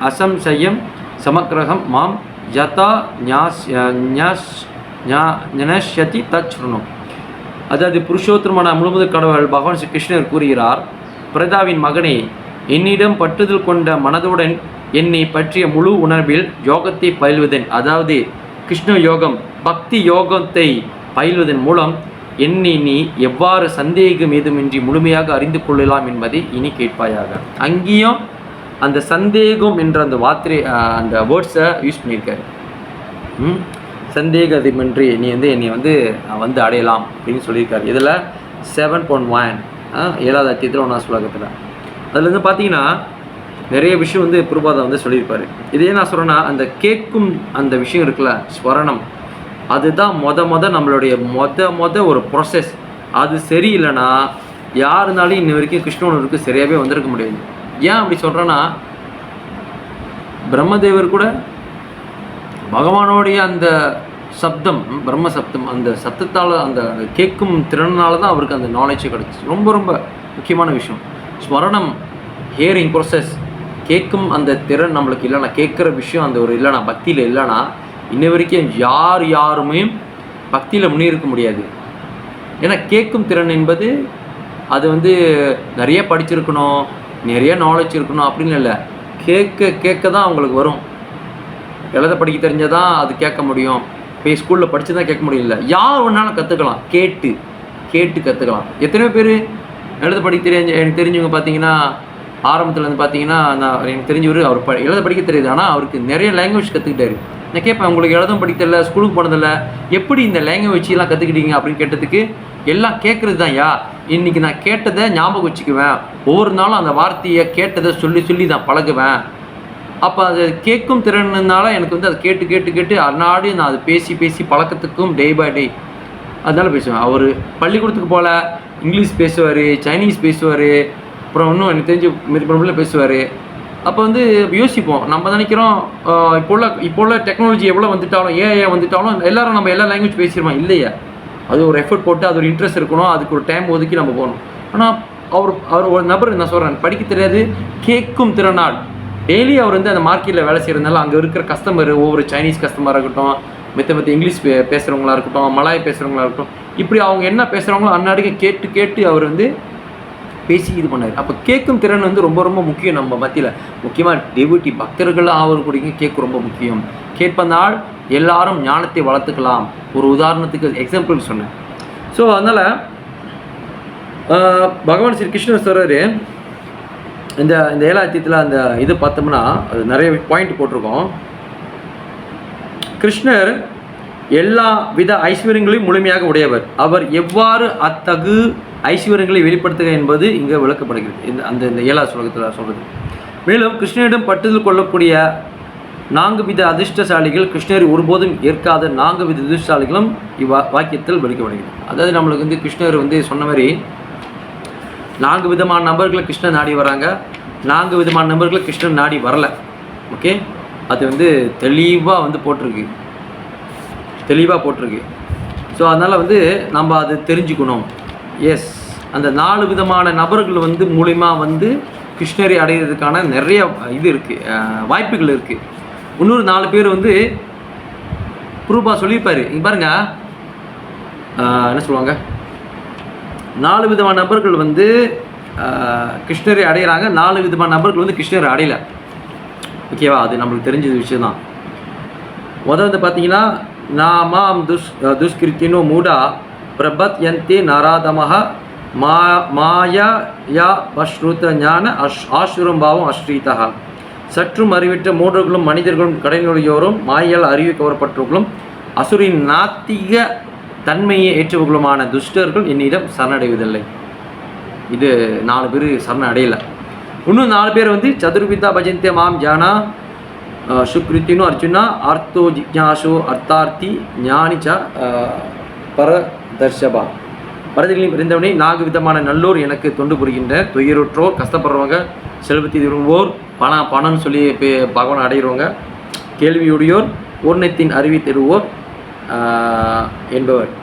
அசம்சயம் சமக்கிரகம் மாம் யதா ஞாஸ்யதி தச்ருணும். அதாவது புருஷோத்தமன முழுமுதற் கடவுள் பகவான் ஸ்ரீ கிருஷ்ணர் கூறுகிறார், பிரதாவின் மகனே, என்னிடம் பற்றுதல் கொண்ட மனதுடன் என்னை பற்றிய முழு உணர்வில் யோகத்தை பயில்வதன், அதாவது கிருஷ்ண யோகம் பக்தி யோகத்தை பயில்வதன் மூலம் என்னை நீ எவ்வாறு சந்தேகம் ஏதுமின்றி முழுமையாக அறிந்து கொள்ளலாம் என்பதை இனி கேட்பாயாக. அங்கேயும் அந்த சந்தேகம் என்ற அந்த வார்த்தை, அந்த வேர்ட்ஸை யூஸ் பண்ணியிருக்காரு. சந்தேகமின்றி நீ வந்து என்னை வந்து அடையலாம் அப்படின்னு சொல்லியிருக்காரு. இதில் 7.1 7வது அத்தியத்தில் 1வது ஸ்லோகத்தில். அதில் வந்து பார்த்தீங்கன்னா நிறைய விஷயம் வந்து பிரபுபாதா வந்து சொல்லியிருப்பார். இதே நான் சொல்கிறேன்னா, அந்த கேட்கும் அந்த விஷயம் இருக்குல்ல, ஸ்வரணம், அதுதான் நம்மளுடைய ஒரு ப்ராசஸ். அது சரியில்லைன்னா யாருனாலும் இன்ன வரைக்கும் கிருஷ்ணனுக்கு சரியாகவே வந்திருக்க முடியாது. ஏன் அப்படி சொல்கிறேன்னா, பிரம்மதேவர் கூட பகவானோடைய அந்த சப்தம், பிரம்ம சப்தம், அந்த சத்தத்தால், அந்த கேட்கும் திறனால தான் அவருக்கு அந்த நாலேஜ் கிடச்சிச்சு. ரொம்ப ரொம்ப முக்கியமான விஷயம் ஸ்மரணம், ஹியரிங் ப்ராசஸ். கேட்கும் அந்த திறன் நம்மளுக்கு இல்லைனா, கேட்குற விஷயம் அந்த ஒரு இல்லைனா, பக்தியில் இல்லைனா இன்ன வரைக்கும் யாருமே பக்தியில் முன்னேறிக்க முடியாது. ஏன்னா கேட்கும் திறன் என்பது அது வந்து நிறைய படிச்சிருக்கணும், நிறைய நாலேஜ் இருக்கணும் அப்படின்னு இல்லை. கேட்க தான் அவங்களுக்கு வரும். எழுத படிக்க தெரிஞ்சதான் அது கேட்க முடியும். போய் ஸ்கூலில் படித்து தான் கேட்க முடியல. யார் வேணாலும் கற்றுக்கலாம், கேட்டு கற்றுக்கலாம். எத்தனையோ பேர் எழுத படிக்க எனக்கு தெரிஞ்சவங்க பார்த்தீங்கன்னா, ஆரம்பத்தில் வந்து பார்த்தீங்கன்னா, எனக்கு தெரிஞ்சவர் அவர் எழுத படிக்க தெரியுது, ஆனால் அவருக்கு நிறைய லாங்குவேஜ் கற்றுக்கிட்டாரு. நான் கேட்பேன், உங்களுக்கு எழுதும் படிக்க தெரியல, ஸ்கூலுக்கு போனதில்லை, எப்படி இந்த லாங்குவேஜெலாம் கற்றுக்கிட்டீங்க அப்படின்னு கேட்டதுக்கு, எல்லாம் கேட்குறது தான் யா, இன்றைக்கி நான் கேட்டதை ஞாபகம் வச்சுக்குவேன், ஒவ்வொரு நாளும் அந்த வார்த்தையை கேட்டதை சொல்லி தான் பழகுவேன், அப்போ அது கேட்கும் திறனால எனக்கு வந்து அதை கேட்டு கேட்டு கேட்டு அன்னாடி நான் அது பேசி பேசி பழக்கத்துக்கும் டே பை டே அதனால பேசுவேன். அவர் பள்ளிக்கூடத்துக்கு போகல, இங்கிலீஷ் பேசுவார், சைனீஸ் பேசுவார், அப்புறம் இன்னும் எனக்கு தெரிஞ்சு மிருப்பில் பேசுவார். அப்போ வந்து யோசிப்போம், நம்ம நினைக்கிறோம் இப்போ உள்ள டெக்னாலஜி எவ்வளோ வந்துட்டாலும் ஏஐ வந்துட்டாலும் எல்லோரும் நம்ம எல்லா லாங்குவேஜ் பேசிடுவோம். இல்லையா, அது ஒரு எஃபர்ட் போட்டு அது ஒரு இன்ட்ரெஸ்ட் இருக்கணும், அதுக்கு ஒரு டைம் ஒதுக்கி நம்ம போகணும். ஆனால் அவர் ஒரு நபர் நான் சொல்கிறேன், படிக்க தெரியாது, கேட்கும் திறனால் டெய்லி அவர் வந்து அந்த மார்க்கெட்டில் வேலை செய்கிறதுனால அங்கே இருக்கிற கஸ்டமர் ஒவ்வொரு சைனீஸ் கஸ்டமராக இருக்கட்டும், மற்ற இங்கிலீஷ் பேசுகிறவங்களா இருக்கட்டும், மலாய் பேசுகிறவங்களா இருக்கட்டும், இப்படி அவங்க என்ன பேசுகிறாங்களோ அன்னாடிக்கு கேட்டு கேட்டு அவர் வந்து பேசி இது பண்ணார். அப்போ கேட்கும் திறன் வந்து ரொம்ப ரொம்ப முக்கியம் நம்ம மத்தியில். முக்கியமாக டெவிட்டி பக்தர்கள் ஆவக்கூடிய கேட்க ரொம்ப முக்கியம். கேட்பதால் எல்லாரும் ஞானத்தை வளர்த்துக்கலாம். ஒரு உதாரணத்துக்கு எக்ஸாம்பிள் சொன்னேன். ஸோ அதனால் பகவான் ஸ்ரீ கிருஷ்ணர் சொல்கிறாரு, இந்த இந்த ஏழாத்தியத்தில் அந்த இது பார்த்தோம்னா அது நிறைய பாயிண்ட் போட்டிருக்கோம். கிருஷ்ணர் எல்லா வித ஐஸ்வர்யங்களையும் முழுமையாக உடையவர். அவர் எவ்வாறு அத்தகு ஐஸ்வர்யங்களை வெளிப்படுத்துக என்பது இங்கே விளக்கப்படுகிறது. இந்த ஏழாவது ஸ்லோகத்தில் சொல்கிறது. மேலும் கிருஷ்ணரிடம் பட்டுதல் கொள்ளக்கூடிய 4 வித அதிர்ஷ்டசாலிகள், கிருஷ்ணரை ஒருபோதும் ஏற்காத 4 வித அதிர்ஷ்டசாலிகளும் வாக்கியத்தில் வெளிக்கப்படுகிறது. அதாவது நம்மளுக்கு வந்து கிருஷ்ணர் வந்து சொன்ன மாதிரி 4 விதமான நபர்களை கிருஷ்ணர் நாடி வராங்க, 4 விதமான நபர்களை கிருஷ்ணர் நாடி வரலை. ஓகே, அது வந்து தெளிவாக வந்து போட்டிருக்கு. ஸோ அதனால் வந்து நம்ம அது தெரிஞ்சுக்கணும். எஸ், அந்த 4 விதமான நபர்கள் வந்து மூலிமா வந்து கிருஷ்ணரை அடைகிறதுக்கான நிறைய இது இருக்குது, வாய்ப்புகள் இருக்குது. இன்னொரு 4 பேர் வந்து புரூபா சொல்லியிருப்பார். இங்கே பாருங்கள், என்ன சொல்லுவாங்க, 4 விதமான நபர்கள் வந்து கிருஷ்ணரை அடைகிறாங்க, 4 விதமான நபர்கள் வந்து கிருஷ்ணரை அடையலை. ஓகேவா, அது நம்மளுக்கு தெரிஞ்ச விஷயம்தான். முதல் வந்து பார்த்தீங்கன்னா, நாமாம் துஷ்கிருத்தினோ மூடா பிரபத் யந்தே நராதமஹ மாயா யா பஸ்ருத ஞான ஆசுரம்பாவம் அஸ்ரீதா. சற்றும் அறிவிட்ட மூடர்களும் மனிதர்களும் கடைநொழியோரும் மாயால் அறிவு கவரப்பட்டவர்களும் அசுரின் நாத்திக தன்மையை ஏற்றவர்களுமான துஷ்டர்கள் என்னிடம் சரணடைவதில்லை. இது 4 பேர் சரண அடையலை. இன்னும் 4 பேர் வந்து சதுர்விதா பஜந்திய மாம் ஜானா சுக்ரித்தினோ அர்ஜுனா ஆர்த்தோ ஜிக்ஞாசோ அர்த்தார்த்தி ஞானிச்ச பரதர்ஷபா. பரதிகளின் இருந்தவனே 4 விதமான நல்லோர் எனக்கு தொண்டு புரிகின்ற துயருற்றோர், கஷ்டப்படுறவங்க, செல்வத்தை விரும்புவோர், பணம்னு சொல்லி பகவான் அடைகிறவங்க, கேள்வியுடையோர், பூர்ணத்தின் அறிவி தருவோர் என்பவர்.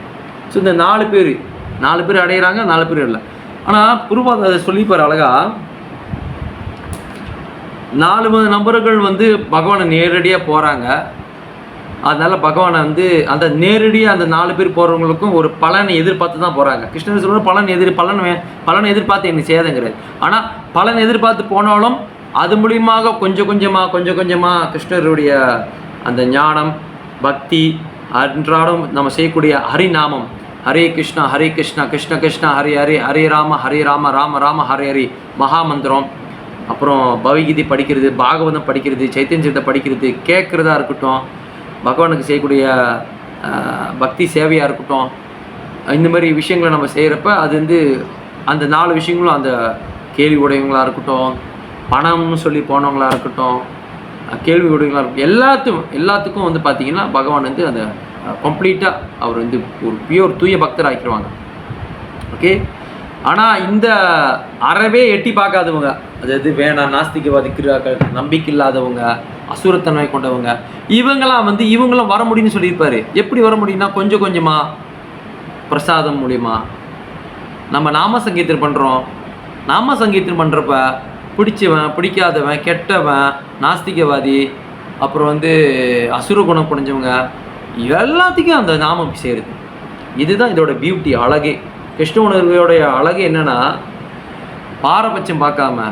ஸோ இந்த 4 பேர் அடைகிறாங்க, 4 பேர் இல்லை. ஆனால் குருபாத் அதை சொல்லிப்பார் அழகா. 4 நபர்கள் வந்து பகவானை நேரடியாக போகிறாங்க. அதனால் பகவானை வந்து அந்த நேரடியாக அந்த 4 பேர் போகிறவங்களுக்கும் ஒரு பலனை எதிர்பார்த்து தான் போகிறாங்க. கிருஷ்ணர் சொல்கிற பலனை எதிர்பார்த்து எனக்கு சேதங்கிறது. ஆனால் பலன் எதிர்பார்த்து போனாலும் அது மூலியமாக கொஞ்சம் கொஞ்சமாக கிருஷ்ணருடைய அந்த ஞானம், பக்தி, அன்றாடம் நம்ம செய்யக்கூடிய ஹரிநாமம், ஹரே கிருஷ்ணா கிருஷ்ண கிருஷ்ணா ஹரே ஹரே, ஹரே ராம ராம ராம ஹரே ஹரி, மகாமந்திரம், அப்புறம் பகவத்கீதை படிக்கிறது, பாகவதம் படிக்கிறது, சைத்தன்யத்தை படிக்கிறது, கேட்குறதா இருக்கட்டும், பகவானுக்கு செய்யக்கூடிய பக்தி சேவையாக இருக்கட்டும், இந்த மாதிரி விஷயங்களை நம்ம செய்கிறப்ப அது வந்து அந்த 4 விஷயங்களும், அந்த கேள்வி உடையவங்களாக இருக்கட்டும், பணம்னு சொல்லி போனவங்களாக இருக்கட்டும், கேள்வி உடையவங்களாக இருக்கட்டும், எல்லாத்துக்கும் வந்து பார்த்திங்கன்னா பகவான் வந்து அந்த கம்ப்ளீட்டாக அவர் வந்து ஒரு பியூர் தூய பக்தர் ஆக்கிடுவாங்க. ஓகே, ஆனால் இந்த அறவே எட்டி பார்க்காதவங்க, அதாவது வேணாம் நாஸ்திகவாதி கிராக்கள், நம்பிக்கை இல்லாதவங்க, அசுரத்தன்மை கொண்டவங்க, இவங்களாம் வர முடியும்னு சொல்லியிருப்பாரு. எப்படி வர முடியும்னா கொஞ்சமாக பிரசாதம் மூலிமா நம்ம நாம சங்கீர்த்தனம் பண்ணுறோம். நாம சங்கீர்த்தனம் பண்ணுறப்ப பிடிச்சவன், பிடிக்காதவன், கெட்டவன், நாஸ்திகவாதி, அப்புறம் வந்து அசுர குணம் புரிஞ்சவங்க, எல்லாத்துக்கும் அந்த நாமம் சேருது. இதுதான் இதோட பியூட்டி, அழகே. கிருஷ்ண உணர்வோடைய அழகு என்னென்னா, பாரபட்சம் பார்க்காம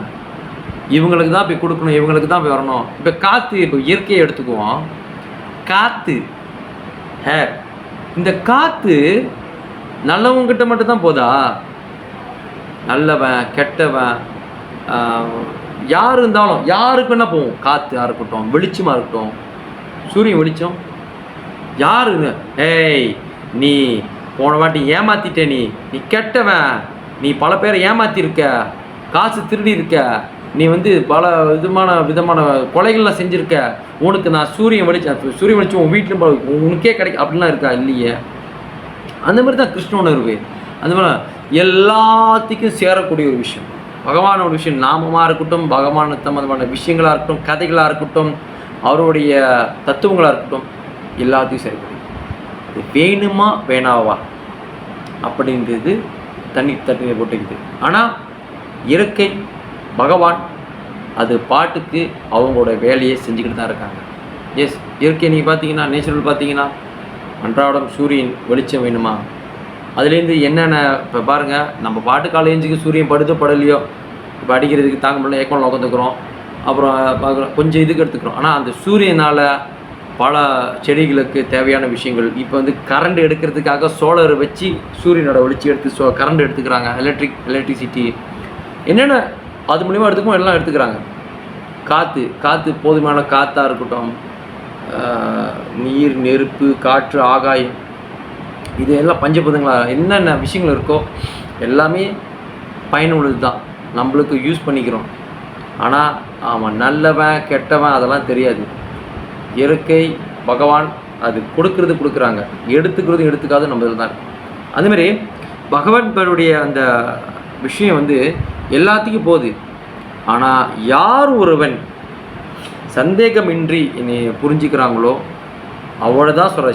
இவங்களுக்கு தான் போய் கொடுக்கணும், இவங்களுக்கு தான் போய் வரணும். இப்போ காற்று, இப்போ இயற்கையை எடுத்துக்குவோம். காற்று ஹேர், இந்த காற்று நல்லவங்கிட்ட மட்டும்தான் போதா? நல்லவன் கெட்டவன் யார் இருந்தாலும் யாருக்கு என்ன போகும். காற்றாக இருக்கட்டும், வெளிச்சமாக இருக்கட்டும், சூரியன் வெளிச்சம், யாருன்னு ஏய் நீ போன வாட்டி ஏமாத்திட்ட, நீ கெட்டவன், நீ பல பேரை ஏமாத்திருக்க, காசு திருடி இருக்க, நீ வந்து பல விதமான கொலைகள்லாம் செஞ்சுருக்க, உனக்கு நான் சூரியன் வெளிச்சம் உன் வீட்டிலும் உனக்கே கிடைக்கும் அப்படின்லாம் இருக்கா? இல்லையே. அந்த மாதிரி தான் கிருஷ்ண உணர்வு. அந்த மாதிரி எல்லாத்துக்கும் சேரக்கூடிய ஒரு விஷயம், பகவானோட விஷயம். நாமமாக இருக்கட்டும், பகவான் சம்பந்தமான விஷயங்களாக இருக்கட்டும், கதைகளாக இருக்கட்டும், அவருடைய தத்துவங்களாக இருக்கட்டும், எல்லாத்தையும் சேரக்கூடிய அது வேணுமா வேணாவா அப்படின்றது தண்ணீர் போட்டுக்குது. ஆனால் இயற்கை பகவான் அது பாட்டுக்கு அவங்களோட வேலையை செஞ்சுக்கிட்டு தான் இருக்காங்க. எஸ், இயற்கை நீங்கள் பார்த்தீங்கன்னா, நேச்சுரல் பார்த்தீங்கன்னா, அன்றாடம் சூரியன் வெளிச்சம் வேணுமா, அதுலேருந்து என்னென்ன இப்போ பாருங்கள், நம்ம பாட்டு காலேஜுக்கு சூரியன் படுதோ படலையோ, இப்போ அடிக்கிறதுக்கு தாங்க முடியல ஏக்கோனில் உட்காந்துக்கிறோம், அப்புறம் பார்க்குறோம் கொஞ்சம் இதுக்கு எடுத்துக்கிறோம். ஆனால் அந்த சூரியனால் பல செடிகளுக்கு தேவையான விஷயங்கள் இப்போ வந்து கரண்ட் எடுக்கிறதுக்காக சோலார் வச்சு சூரியனோட வெளிச்சி எடுத்து கரண்ட் எடுத்துக்கிறாங்க. எலக்ட்ரிசிட்டி என்னென்ன அது மூலிமா எடுத்துக்கோ எல்லாம் எடுத்துக்கிறாங்க. காற்று போதுமான காற்றாக இருக்கட்டும், நீர், நெருப்பு, காற்று, ஆகாயம், இது எல்லாம் பஞ்சபூதங்களா என்னென்ன விஷயங்கள் இருக்கோ எல்லாமே பயனுள்ளது தான், நம்மளுக்கு யூஸ் பண்ணிக்கிறோம். ஆனால் அவன் நல்லவன் கெட்டவன் அதெல்லாம் தெரியாது. இயற்கை பகவான் அது கொடுக்குறாங்க, எடுத்துக்காது நம்ம இதில் தான். அதுமாரி பகவான்களுடைய அந்த விஷயம் வந்து எல்லாத்துக்கும் போகுது. ஆனால் யார் ஒருவன் சந்தேகமின்றி என்னை புரிஞ்சுக்கிறாங்களோ அவ்வளோதான் சொல்கிற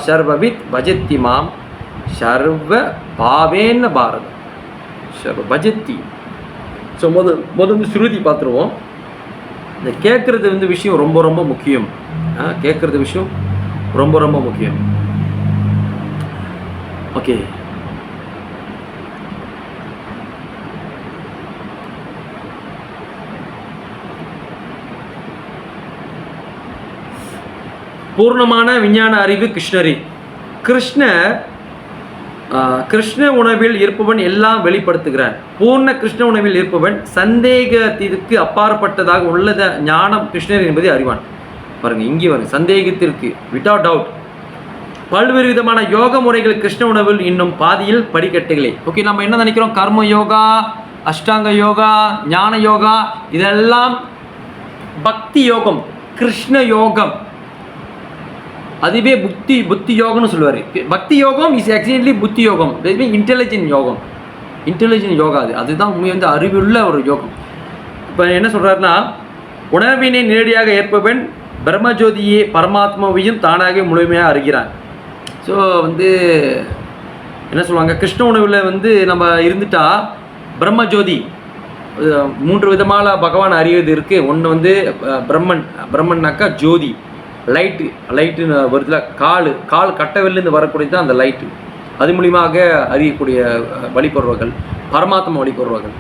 சர்வவித் பஜத்தி மாம் சர்வ பாவேன பாரதம் சர்வ பஜத்தி. ஸோ முதல் ஸ்ருதி பார்த்துருவோம். இந்த கேட்குறது வந்து விஷயம் ரொம்ப ரொம்ப முக்கியம். கேட்குறது விஷயம் ரொம்ப ரொம்ப முக்கியம். ஓகே, பூர்ணமான விஞ்ஞான அறிவு கிருஷ்ணரி. கிருஷ்ண உணவில் இருப்பவன் எல்லாம் வெளிப்படுத்துகிறான். பூர்ண கிருஷ்ண உணவில் இருப்பவன் சந்தேகத்திற்கு அப்பாற்பட்டதாக உள்ளத ஞானம் கிருஷ்ணர் என்பதை அறிவான். பாருங்க, இங்கே வருங்க, சந்தேகத்திற்கு வித்தவுட் டவுட். பல்வேறு விதமான யோக முறைகள் கிருஷ்ண உணவில் இன்னும் பாதியில் படிக்கட்டுகளே. ஓகே, நம்ம என்ன நினைக்கிறோம், கர்ம யோகா, அஷ்டாங்க யோகா, ஞான யோகா, இதெல்லாம் பக்தி யோகம், கிருஷ்ண யோகம், அதுவே புத்தி யோகம்னு சொல்லுவார். பக்தி யோகம் இஸ் எக்ஸாக்ட்லி புத்தி யோகம், இன்டெலிஜென்ட் யோகா. அதுதான் உண்மை வந்து அறிவுள்ள ஒரு யோகம். இப்போ என்ன சொல்கிறாருன்னா, உணர்வினை நேரடியாக ஏற்பவன் பிரம்மஜோதியே பரமாத்மாவையும் தானாக முழுமையாக அறிகிறான். ஸோ வந்து என்ன சொல்லுவாங்க, கிருஷ்ண உணவில் வந்து நம்ம இருந்துட்டா பிரம்மஜோதி 3 விதமான பகவான் அறிவது இருக்குது. ஒன்று வந்து பிரம்மன்னாக்கா ஜோதி, லைட்டுன்னு வருதுல, கால் கட்டவில்லேருந்து வரக்கூடியது தான் அந்த லைட்டு. அது மூலியமாக அறியக்கூடிய வழிபடுறவர்கள் பரமாத்மா வழிபடுறவர்கள்.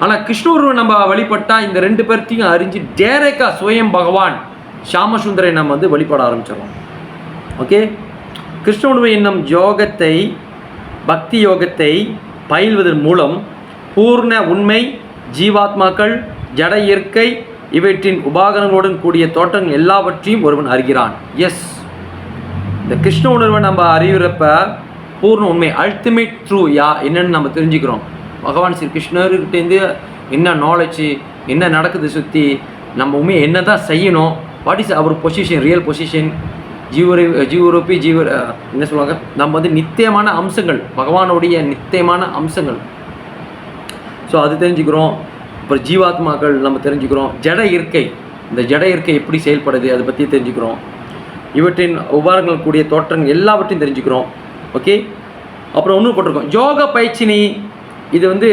ஆனால் கிருஷ்ண உருவம் நம்ம வழிபட்டால் இந்த 2 பேர்த்தையும் அறிஞ்சு டேரக்டாக சுயம் பகவான் ஷாமசுந்தரை நம்ம வந்து வழிபட ஆரம்பிச்சிடறோம். ஓகே, கிருஷ்ண உருவ என்னும் யோகத்தை, பக்தி யோகத்தை பயில்வதன் மூலம் பூர்ண உண்மை, ஜீவாத்மாக்கள், ஜட இயற்கை இவற்றின் உபாகரணங்களுடன் கூடிய தோற்றங்கள் எல்லாவற்றையும் ஒருவன் அறிகிறான். எஸ், இந்த கிருஷ்ண உணர்வை நம்ம அறிவுறப்ப பூர்ண உண்மை, அல்டிமேட் ட்ரூ என்னன்னு நம்ம தெரிஞ்சுக்கிறோம். பகவான் ஸ்ரீ கிருஷ்ணர்கிட்டேருந்து என்ன நாலேஜ், என்ன நடக்குது சுற்றி, நம்ம உண்மை என்ன தான் செய்யணும், what is our position, real position, ஜீவரூபி என்ன சொல்லுவாங்க, நம்ம வந்து நித்தியமான அம்சங்கள், பகவானுடைய நித்தியமான அம்சங்கள். ஸோ அது தெரிஞ்சுக்கிறோம். அப்புறம் ஜீவாத்மாக்கள் நம்ம தெரிஞ்சுக்கிறோம். ஜட இயற்கை, இந்த ஜட இயற்கை எப்படி செயல்படுது அதை பற்றி தெரிஞ்சுக்கிறோம். இவற்றின் உபாரங்கள் கூடிய தோற்றங்கள் எல்லாவற்றையும் தெரிஞ்சுக்கிறோம். ஓகே, அப்புறம் ஒன்று போட்டிருக்கோம் யோகா பயிற்சினி. இது வந்து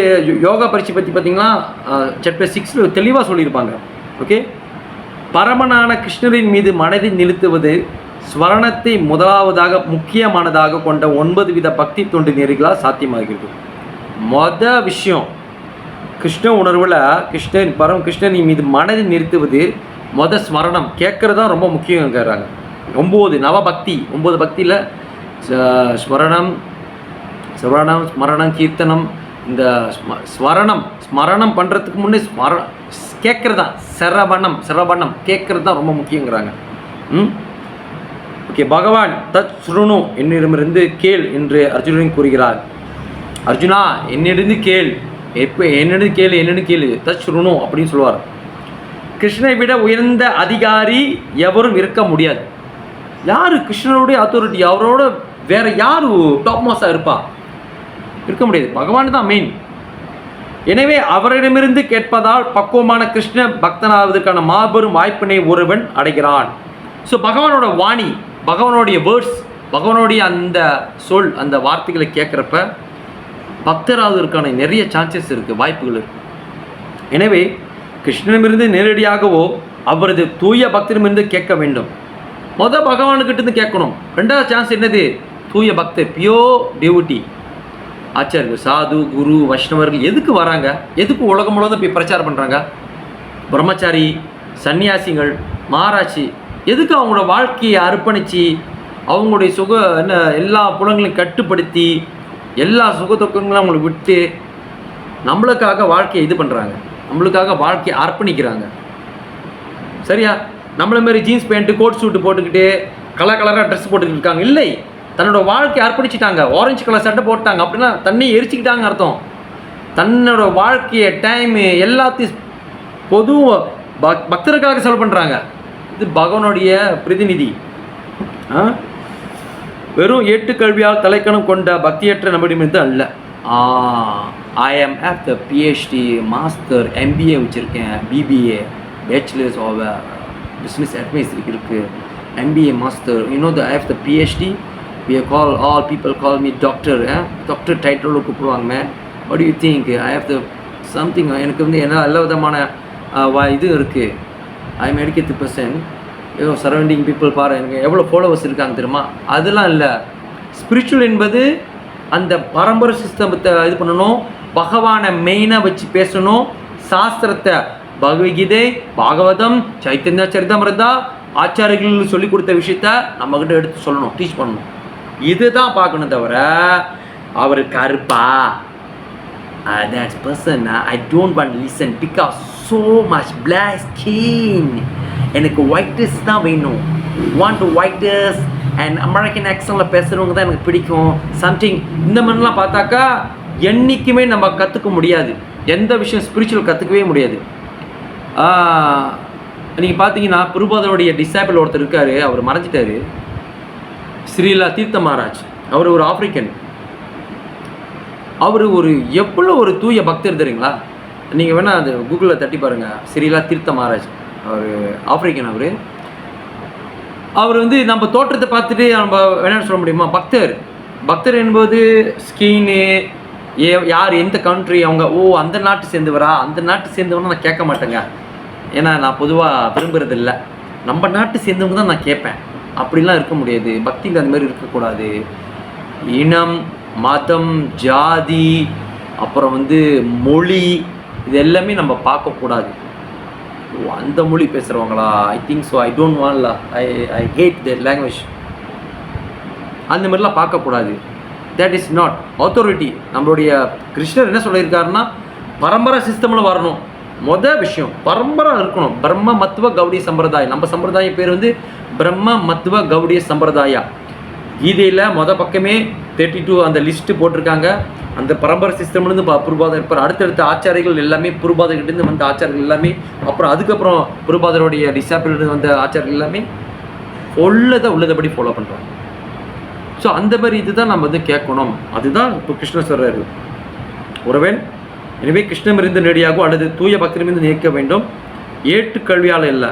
யோகா பயிற்சி பற்றி பார்த்திங்கன்னா சாப்டர் 6 தெளிவாக சொல்லியிருப்பாங்க. ஓகே, பரமனான கிருஷ்ணரின் மீது மனதை நிறுத்துவது ஸ்வரணத்தை முதலாவதாக முக்கியமானதாக கொண்ட 9 வித பக்தி தொண்டு நெறிகளால் சாத்தியமாகிறது. விஷயம் கிருஷ்ண உணர்வில் கிருஷ்ணரின் மீது மனதை நிறுத்துவது ஸ்மரணம் கேட்குறது தான் ரொம்ப முக்கியங்கிறாங்க. 9 நவபக்தி, 9 பக்தியில் ஸ்மரணம், ஸ்மரணம், கீர்த்தனம். இந்த ஸ்மரணம் பண்ணுறதுக்கு முன்னே கேட்குறது தான் சிரவணம் கேட்குறது தான் ரொம்ப முக்கியங்கிறாங்க. ஓகே, பகவான் தத் சுருணு என்னிடமிருந்து கேள் என்று அர்ஜுனன் கூறுகிறார். அர்ஜுனா, என்னிடந்து கேள், எப்போ என்னன்னு கேளு தச்சுருணும் அப்படின்னு சொல்லுவார். கிருஷ்ணனை விட உயர்ந்த அதிகாரி எவரும் இருக்க முடியாது. யார் கிருஷ்ணனுடைய அத்தாரிட்டி? அவரோட வேற யார் டாப் மாஸாக இருப்பா? இருக்க முடியாது. பகவான் தான் மெயின். எனவே அவரிடமிருந்து கேட்பதால் பக்குவமான கிருஷ்ண பக்தனாவதற்கான மாபெரும் வாய்ப்பினை ஒருவன் அடைகிறான். ஸோ பகவானோட வாணி, பகவானுடைய வேர்ட்ஸ், பகவானுடைய அந்த சொல், அந்த வார்த்தைகளை கேட்குறப்ப பக்தராவதற்கான நிறைய சான்சஸ் இருக்குது, வாய்ப்புகள் இருக்குது. எனவே கிருஷ்ணனிடமிருந்து நேரடியாகவோ அவரது தூய பக்தரிடமிருந்து கேட்க வேண்டும். பகவானுக்கிட்டேருந்து கேட்கணும். ரெண்டாவது சான்ஸ் என்னது? தூய பக்தர், பியோர் டிவோட்டி. ஆச்சாரியர்கள், சாது, குரு, வைஷ்ணவர்கள் எதுக்கு வராங்க? எதுக்கு உலகம் முழுவதும் போய் பிரச்சாரம் பண்ணுறாங்க? பிரம்மச்சாரி, சன்னியாசிகள், மகாராஜி எதுக்கு அவங்களோட வாழ்க்கையை அர்ப்பணித்து அவங்களுடைய எல்லா புலங்களையும் கட்டுப்படுத்தி எல்லா சுகதுக்கங்களும் அவங்களை விட்டு நம்மளுக்காக வாழ்க்கையை இது பண்ணுறாங்க, நம்மளுக்காக வாழ்க்கையை அர்ப்பணிக்கிறாங்க. சரியா? நம்மளை மாரி ஜீன்ஸ் பேண்ட்டு கோட் சூட்டு போட்டுக்கிட்டு கலராக ட்ரெஸ் போட்டுக்கிட்டு இருக்காங்க. இல்லை, தன்னோட வாழ்க்கையை அர்ப்பணிச்சிட்டாங்க. ஆரஞ்சு கலர் சட்டை போட்டாங்க அப்படின்னா தண்ணி எரிச்சிக்கிட்டாங்க அர்த்தம். தன்னோட வாழ்க்கையை, டைமு எல்லாத்தையும் பொது பக்தருக்காக செலவு பண்ணுறாங்க. இது பகவானுடைய பிரதிநிதி. வெறும் ஏட்டுக்கல்வியால் தலைக்கணம் கொண்ட பக்தியற்ற நபடிமிருந்து அல்ல. I'm of the PhD, master, MBA வச்சுருக்கேன், BBA, bachelors of business administration இருக்குது, MBA master. You know I have the PhD. We call all people call me doctor. Doctor title கூப்பிடுவாங்க. Man, what do you think? I have the something. எனக்கு வந்து என்ன எல்லா விதமான இது இருக்குது. I am educate person. ஏதோ சரௌண்டிங் பீப்புள் பாரு, எனக்கு எவ்வளோ ஃபாலோவர்ஸ் இருக்காங்க தெரியுமா? அதெல்லாம் இல்லை. ஸ்பிரிச்சுவல் என்பது அந்த பரம்பரை சிஸ்டத்தை இது பண்ணணும், பகவானை மெயினாக வச்சு பேசணும், சாஸ்திரத்தை, பகவத்கீதை, பாகவதம், சைத்தன்ய சரிதமிருதா, ஆச்சாரியர்கள் சொல்லி கொடுத்த விஷயத்த நம்மக்கிட்ட எடுத்து சொல்லணும், டீச் பண்ணணும். இதுதான் பார்க்கணும். தவிர அவர் கருப்பா that person I don't want to listen because so much black skin, எனக்கு whitest தான் வேணும், want to whitest and American accentல பேசுகிறவங்க தான் எனக்கு பிடிக்கும் சம்திங். இந்த மாதிரிலாம் பார்த்தாக்கா என்றைக்குமே நம்ம கற்றுக்க முடியாது. எந்த விஷயம் ஸ்பிரிச்சுவல் கற்றுக்கவே முடியாது. நீங்கள் பார்த்தீங்கன்னா பிரபுபாதருடைய டிசைபிள் ஒருத்தர் இருக்கார், அவர் மறைஞ்சிட்டார், ஸ்ரீலா தீர்த்த மகாராஜ். அவர் ஒரு ஆஃப்ரிக்கன். அவர் ஒரு எவ்வளோ ஒரு தூய பக்தர் தெரியுங்களா? நீங்கள் வேணால் அது கூகுளில் தட்டி பாருங்கள். ஸ்ரீலா தீர்த்த மகாராஜ், அவர் ஆஃப்ரிக்கன். அவர் வந்து நம்ம தோற்றத்தை பார்த்துட்டு நம்ம வேணான்னு சொல்ல முடியுமா? பக்தர் என்பது ஸ்கின்னு, யார், எந்த கண்ட்ரி, அவங்க அந்த நாட்டு சேர்ந்தவரா, அந்த நாட்டு சேர்ந்தவனா நான் கேட்க மாட்டேங்க. ஏன்னா நான் பொதுவாக விரும்புகிறது இல்லை. நம்ம நாட்டு சேர்ந்தவங்க தான் நான் கேட்பேன். அப்படிலாம் இருக்க முடியாது. பக்தியில் அந்த மாதிரி இருக்கக்கூடாது. இனம், மதம், ஜாதி, அப்புறம் வந்து மொழி, இது எல்லாமே நம்ம பார்க்கக்கூடாது. அந்த மொழி பேசுகிறவங்களா? I think so. I don't வாண்ட்ல, ஐ ஹேட் தட் லாங்குவேஜ். அந்த மாதிரிலாம் பார்க்கக்கூடாது. That is not authority. நம்மளுடைய கிருஷ்ணர் என்ன சொல்லியிருக்காருன்னா, பரம்பரை சிஸ்டமில் வரணும். மொதல் விஷயம் பரம்பரை இருக்கணும். பிரம்ம மத்துவ கௌடிய சம்பிரதாயம். நம்ம சம்பிரதாயம் பேர் வந்து பிரம்ம மத்துவ கௌடிய சம்பிரதாயா. கீதையில் பக்கமே 32 அந்த லிஸ்ட்டு போட்டிருக்காங்க. அந்த பரம்பரை சிஸ்டம்லேருந்து பிரபாதர் இருப்பார். அடுத்தடுத்த ஆச்சாரிகள் எல்லாமே பிரபாதர்கிட்டேருந்து வந்த ஆச்சாரிகள் எல்லாமே, அப்புறம் அதுக்கப்புறம் பிரபாதருடைய டிசாப்பிள்லேருந்து வந்த ஆச்சாரிகள் எல்லாமே உள்ளதபடி ஃபாலோ பண்ணுறாங்க. ஸோ அந்த மாதிரி இதுதான் நம்ம வந்து கேட்கணும். அதுதான் இப்போ கிருஷ்ணர் சொல்கிறாரு. ஒருவன் எனவே கிருஷ்ணமிருந்து நேரடியாகவோ அல்லது தூய பக்தரிலிருந்து நிற்க வேண்டும். ஏட்டுக்கல்வியால் இல்லை,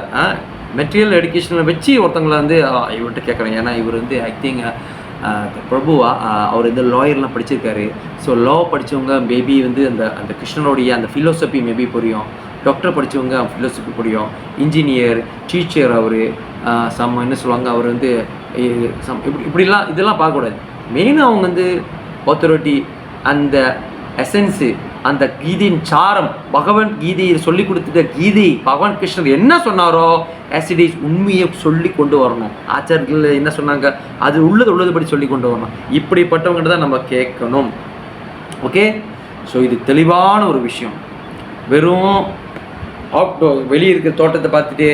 மெட்டீரியல் எடுக்கேஷனை வச்சு ஒருத்தங்களை வந்து இவர்கிட்ட கேட்குறேன். ஏன்னா இவர் வந்து ஐ திங்க் பிரபுவா, அவர் வந்து லாயர்லாம் படிச்சிருக்காரு. ஸோ லா படித்தவங்க மேபி வந்து அந்த கிருஷ்ணனுடைய அந்த ஃபிலோசபி மேபி புரியும். டாக்டர் படித்தவங்க ஃபிலோசபி புரியும். இன்ஜினியர், டீச்சர், அவர் என்ன சொல்லுவாங்க, அவர் வந்து இப்படிலாம் இதெல்லாம் பார்க்கக்கூடாது. மெயினாக அவங்க வந்து ஆத்தாரிட்டி, அந்த எசன்ஸு, அந்த கீதையின் சாரம், பகவான் கீதையை சொல்லி கொடுத்துட்ட கீதை, பகவான் கிருஷ்ணர் என்ன சொன்னாரோ ஆசிடிஸ் உண்மையை சொல்லி கொண்டு வரணும். ஆச்சாரியர்கள் என்ன சொன்னாங்க அது உள்ளதுபடி சொல்லி கொண்டு வரணும். இப்படிப்பட்டவங்கள்ட்ட தான் நம்ம கேட்கணும். ஓகே, ஸோ இது தெளிவான ஒரு விஷயம். வெறும் வெளியே இருக்கிற தோட்டத்தை பார்த்துட்டு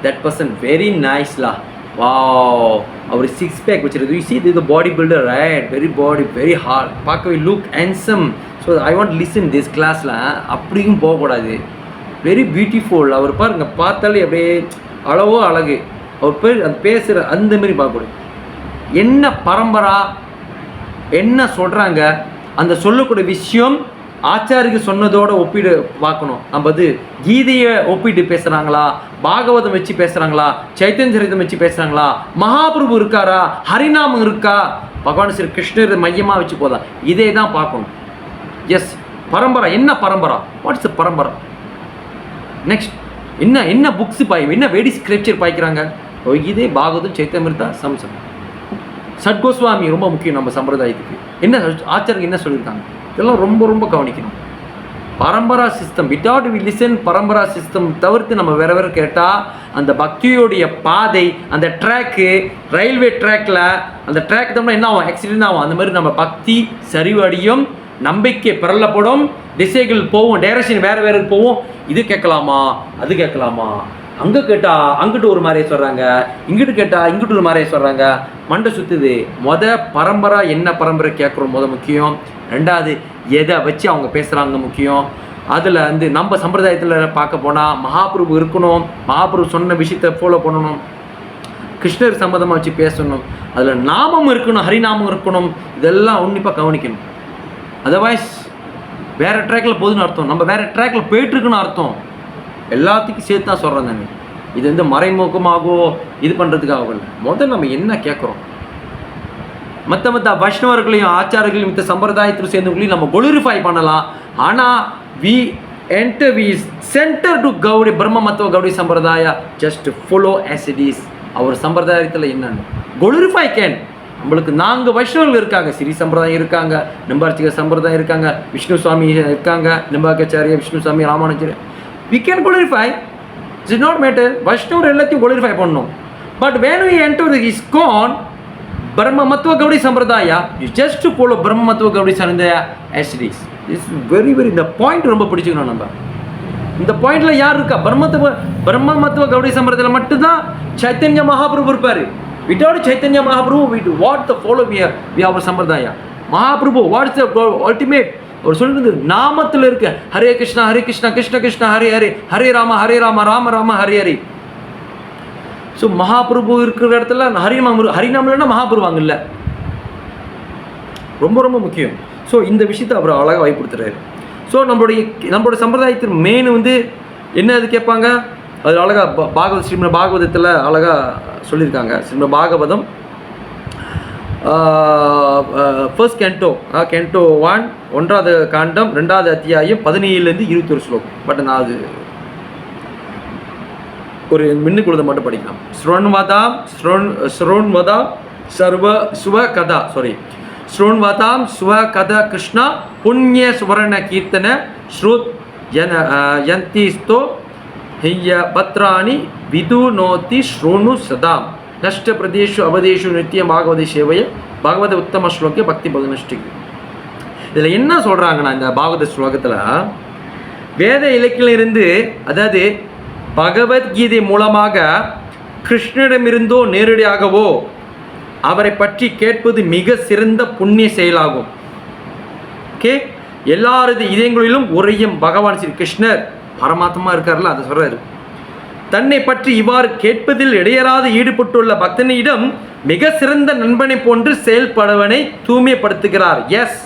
தட் பர்சன் வெரி நைஸ்லா, வாவ், அவர் 6 பேக் வச்சிருக்கு. You see this is the body builder, right? Very body, very hard. பார்க்கவே look handsome. So I want to listen this classல. அப்படியும் போகக்கூடாது. Very beautiful. அவர் பாருங்க, பார்த்தாலே அப்படியே அளவோ அழகு. அவர் பேர் அந்த பேசுகிற அந்த மாரி பார்க்கக்கூடாது. என்ன பரம்பரா, என்ன சொல்கிறாங்க, அந்த சொல்லக்கூடிய விஷயம் ஆச்சாரிக்கு சொன்னதோட ஒப்பிடு பார்க்கணும். நம்ம அது கீதையை ஒப்பிட்டு பேசுகிறாங்களா, பாகவதம் வச்சு பேசுகிறாங்களா, சைத்தன்ய சரிதம் வச்சு பேசுகிறாங்களா, மகாபிரபு இருக்காரா, ஹரிநாமம் இருக்கா, பகவான் ஸ்ரீ கிருஷ்ணர் மையமாக வச்சு போதா, இதே தான் பார்க்கணும். எஸ், பரம்பரா என்ன பரம்பரா, வாட்ஸ் பரம்பரா. நெக்ஸ்ட் என்ன என்ன புக்ஸ் என்ன வேடி ஸ்கிரிப்சர் பாய்க்கிறாங்க. இதே பாகவதம் சைத்தன்யமிருதா சம்சம் சட்கோஸ்வாமி ரொம்ப முக்கியம் நம்ம சம்பிரதாயத்துக்கு. என்ன ஆச்சாரியம் என்ன சொல்லியிருக்காங்க, இதெல்லாம் ரொம்ப ரொம்ப கவனிக்கணும். Parampara system without we listen, parampara system தவிர்த்து நம்ம வேற வேற கேட்டால் அந்த பக்தியோடைய பாதை, அந்த ட்ராக்கு, ரயில்வே ட்ராக்ல அந்த ட்ராக் தான் என்ன ஆகும், ஆக்சிடென்ட் ஆகும். அந்த மாதிரி நம்ம பக்தி சரிவடியும், நம்பிக்கை பிறலப்படும், திசைகள் போவோம், டைரக்ஷன் வேறு வேறு போவோம். இது கேட்கலாமா, அது கேட்கலாமா, அங்கே கேட்டால் அங்கிட்டு ஒரு மாதிரியே சொல்கிறாங்க, இங்கிட்டு கேட்டால் இங்கிட்டு ஒரு மாதிரியே சொல்கிறாங்க, மண்டை சுற்றுது. பரம்பரை என்ன பரம்பரை கேட்குறோம் முக்கியம். ரெண்டாவது எதை வச்சு அவங்க பேசுகிறாங்க முக்கியம். அதில் வந்து நம்ம சம்பிரதாயத்தில் பார்க்க போனால் மகாபிரபு இருக்கணும், மகாபிரபு சொன்ன விஷயத்தை ஃபாலோ பண்ணணும், கிருஷ்ணர் சம்மந்தமாக வச்சு பேசணும், அதில் நாமம் இருக்கணும், ஹரிநாமம் இருக்கணும். இதெல்லாம் உன்னிப்பாக கவனிக்கணும். அதர்வைஸ் வேறு ட்ராக்கில் போகுதுன்னு அர்த்தம், நம்ம வேறு ட்ராக்கில் போயிட்டுருக்குன்னு அர்த்தம். எல்லாத்துக்கும் சேர்த்து தான் சொல்கிறேன் தானே. இது வந்து மறைமுகமாகவோ இது பண்ணுறதுக்காக இல்லை. நம்ம என்ன கேட்குறோம், மற்ற வைஷ்ணவர்களையும் ஆச்சாரர்களையும் மற்ற சம்பிரதாயத்தில் சேர்ந்தவங்களையும் நம்ம குளோரிஃபை பண்ணலாம். ஆனால் வி சென்டர் டு கௌடி பிரம்ம Madhva Gaudiya sampradaya just follow as it is. அவர் சம்பிரதாயத்தில் என்னென்னு குளோரிஃபை கேன். நம்மளுக்கு 4 வைஷ்ணவர்கள் இருக்காங்க, ஸ்ரீ சம்பிரதாயம் இருக்காங்க, நிம்பார்ச்சிக சம்பிரதாயம் இருக்காங்க, விஷ்ணு சுவாமி இருக்காங்க, நிம்பாக்காச்சாரிய, விஷ்ணு சுவாமி, Ramanujar. We can glorify. It is not matter. Vaishnava எல்லாத்தையும் glorify பண்ணணும். But when we enter the ISKCON, Brahma Mattva Gaudiya Sampradaya, you just to follow Brahma Mattva Gaudiya Sampradaya as it is. This is very very இந்த point ரொம்ப பிடிச்சிக்கணும். நம்ம இந்த பாயிண்ட்ல யார் இருக்கா, பிரம்ம மத்துவ கௌடிய சம்பிரதாயத்தில் மட்டும்தான் சைத்தன்ய மகாபிரபு இருப்பார். Without Chaitanya Mahaprabhu what the follow we our sampradaya. Mahaprabhu what's the ultimate. அவர் சொல்லுறது நாமத்தில் இருக்கு, ஹரே கிருஷ்ணா கிருஷ்ண கிருஷ்ணா ஹரே ஹரே, ஹரே ராம ராம ராம ஹரே ஹரே. ஸோ மகாபிரபு இருக்கிற இடத்துல ஹரிநாமம் இல்லைன்னா மகாபிரபு அங்கே இல்லை. ரொம்ப ரொம்ப முக்கியம். ஸோ இந்த விஷயத்தை அவர் அழகாக வாய்ப்படுத்துறாரு. ஸோ நம்மளுடைய சம்பிரதாயத்தின் மெயின் வந்து என்ன அது கேட்பாங்க, அது அழகாக ஸ்ரீமத் பாகவதத்தில் அழகாக சொல்லியிருக்காங்க. ஸ்ரீமத் பாகவதம் ஃபர்ஸ்ட் கேண்டோ 1வது காண்டம் 2வது அத்தியாயம் 17லேருந்து 21 ஸ்லோகம். பட் நான் அது ஒரு மின்னுக்குழுதை மட்டும் படிக்கலாம். ஸ்ரோன்வதாம் சுவ கதா கிருஷ்ணா புண்ணிய சுவர்ண கீர்த்தன ஸ்ருத் யந்திஸ்தோ ஹிய பத்ராணி விது நோதி ஸ்ரோனு சதாம் நஷ்ட பிரதேஷு அவதேஷு நித்திய பாகவத சேவைய பாகவத உத்தம ஸ்லோக்கிய பக்தி பகனஷ்டி. இதில் என்ன சொல்கிறாங்கன்னா, இந்த பாகவத ஸ்லோகத்தில் வேத இலக்கிலிருந்து, அதாவது பகவத்கீதை மூலமாக கிருஷ்ணரிடமிருந்தோ நேரடியாகவோ அவரை பற்றி கேட்பது மிக சிறந்த புண்ணிய செயலாகும். ஓகே, எல்லாரது இதயங்களிலும் உரையும் பகவான் ஸ்ரீ கிருஷ்ணர் பரமாத்மா இருக்கார்ல, அதை சொல்கிறாரு. தன்னை பற்றி இவ்வாறு கேட்பதில் இடையராது ஈடுபட்டுள்ள பக்தனிடம் மிக சிறந்த நண்பனை போன்று செயல்படுவனை தூய்மைப்படுத்துகிறார். எஸ்,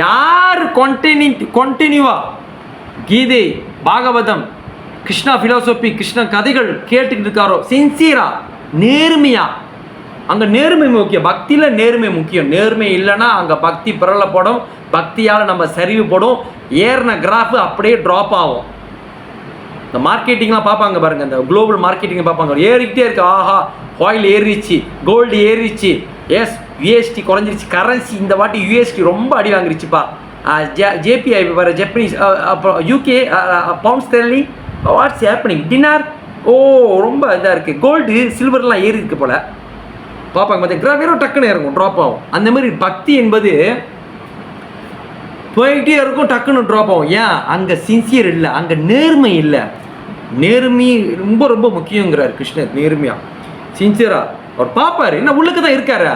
யார் கண்டினியூவா கீதை, பாகவதம், கிருஷ்ணா ஃபிலாசபி, கிருஷ்ண கதைகள் கேட்டுக்கிட்டு இருக்காரோ, சின்சியரா, நேர்மையா, அங்கே நேர்மை முக்கியம். பக்தியில் நேர்மை முக்கியம். நேர்மை இல்லைன்னா அங்கே பக்தி பிறலப்படும், பக்தியால் நம்ம சரிவுப்படும், ஏறின கிராஃபு அப்படியே ட்ராப் ஆகும். இந்த மார்க்கெட்டிங்லாம் பார்ப்பாங்க பாருங்கள், இந்த குளோபல் மார்க்கெட்டிங் பார்ப்பாங்க, ஏறிக்கிட்டே இருக்கு. ஆஹா, ஆயில் ஏறிச்சு, கோல்டு ஏறிச்சு, எஸ் யூஎஸ்டி குறைஞ்சிருச்சு, கரன்சி இந்த வாட்டி யூஎஸ்டி ரொம்ப அடி வாங்கிருச்சுப்பா. ஜேபிஐ வர ஜப்பனீஸ், அப்புறம் UK pound sterling, what's happening, dinar, ஓ ரொம்ப இதாக இருக்குது. கோல்டு சில்வர்லாம் ஏறி இருக்கு போல் பார்ப்பாங்க. பார்த்தீங்கன்னா வெறும் டக்குன்னு இறங்கும், ட்ராப் ஆகும். அந்த மாதிரி பக்தி என்பது போயிட்டே இருக்கும், டக்குன்னு ட்ராப் ஆகும். ஏன்? அங்கே சின்சியர் இல்லை, அங்கே நேர்மை இல்லை. நேர்மை ரொம்ப ரொம்ப முக்கியங்கிறார் கிருஷ்ணர். நேர்மையாக சின்சியரா அவர் பார்ப்பாரு, என்ன உள்ளுக்கு தான் இருக்காரு.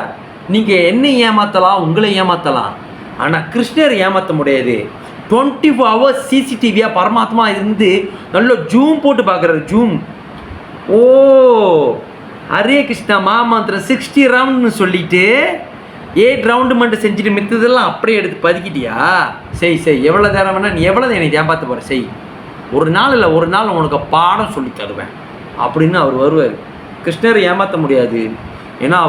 நீங்கள் என்ன ஏமாற்றலாம், உங்களை ஏமாற்றலாம், ஆனால் கிருஷ்ணர் ஏமாற்ற முடியாது. 24 hours சிசிடிவியாக பரமாத்மா இருந்து நல்ல ஜூம் போட்டு பார்க்குறாரு. ஜூம். ஓ ஹரே கிருஷ்ணா மாமந்திரம் 60 ரவுண்டுன்னு சொல்லிட்டு 8 ரவுண்டு மட்டும் செஞ்சுட்டு மித்ததெல்லாம் அப்படியே எடுத்து பதுக்கிட்டியா? செய் எவ்வளோ நேரம் வேணா, நீ எவ்வளோ என்னை ஏமாற்ற போகிற, செய். ஒரு நாள் இல்லை, ஒரு நாள் உனக்கு பாடம் சொல்லி தருவேன் அப்படின்னு அவர் வருவார். கிருஷ்ணரை ஏமாற்ற முடியாது. ஏன்னா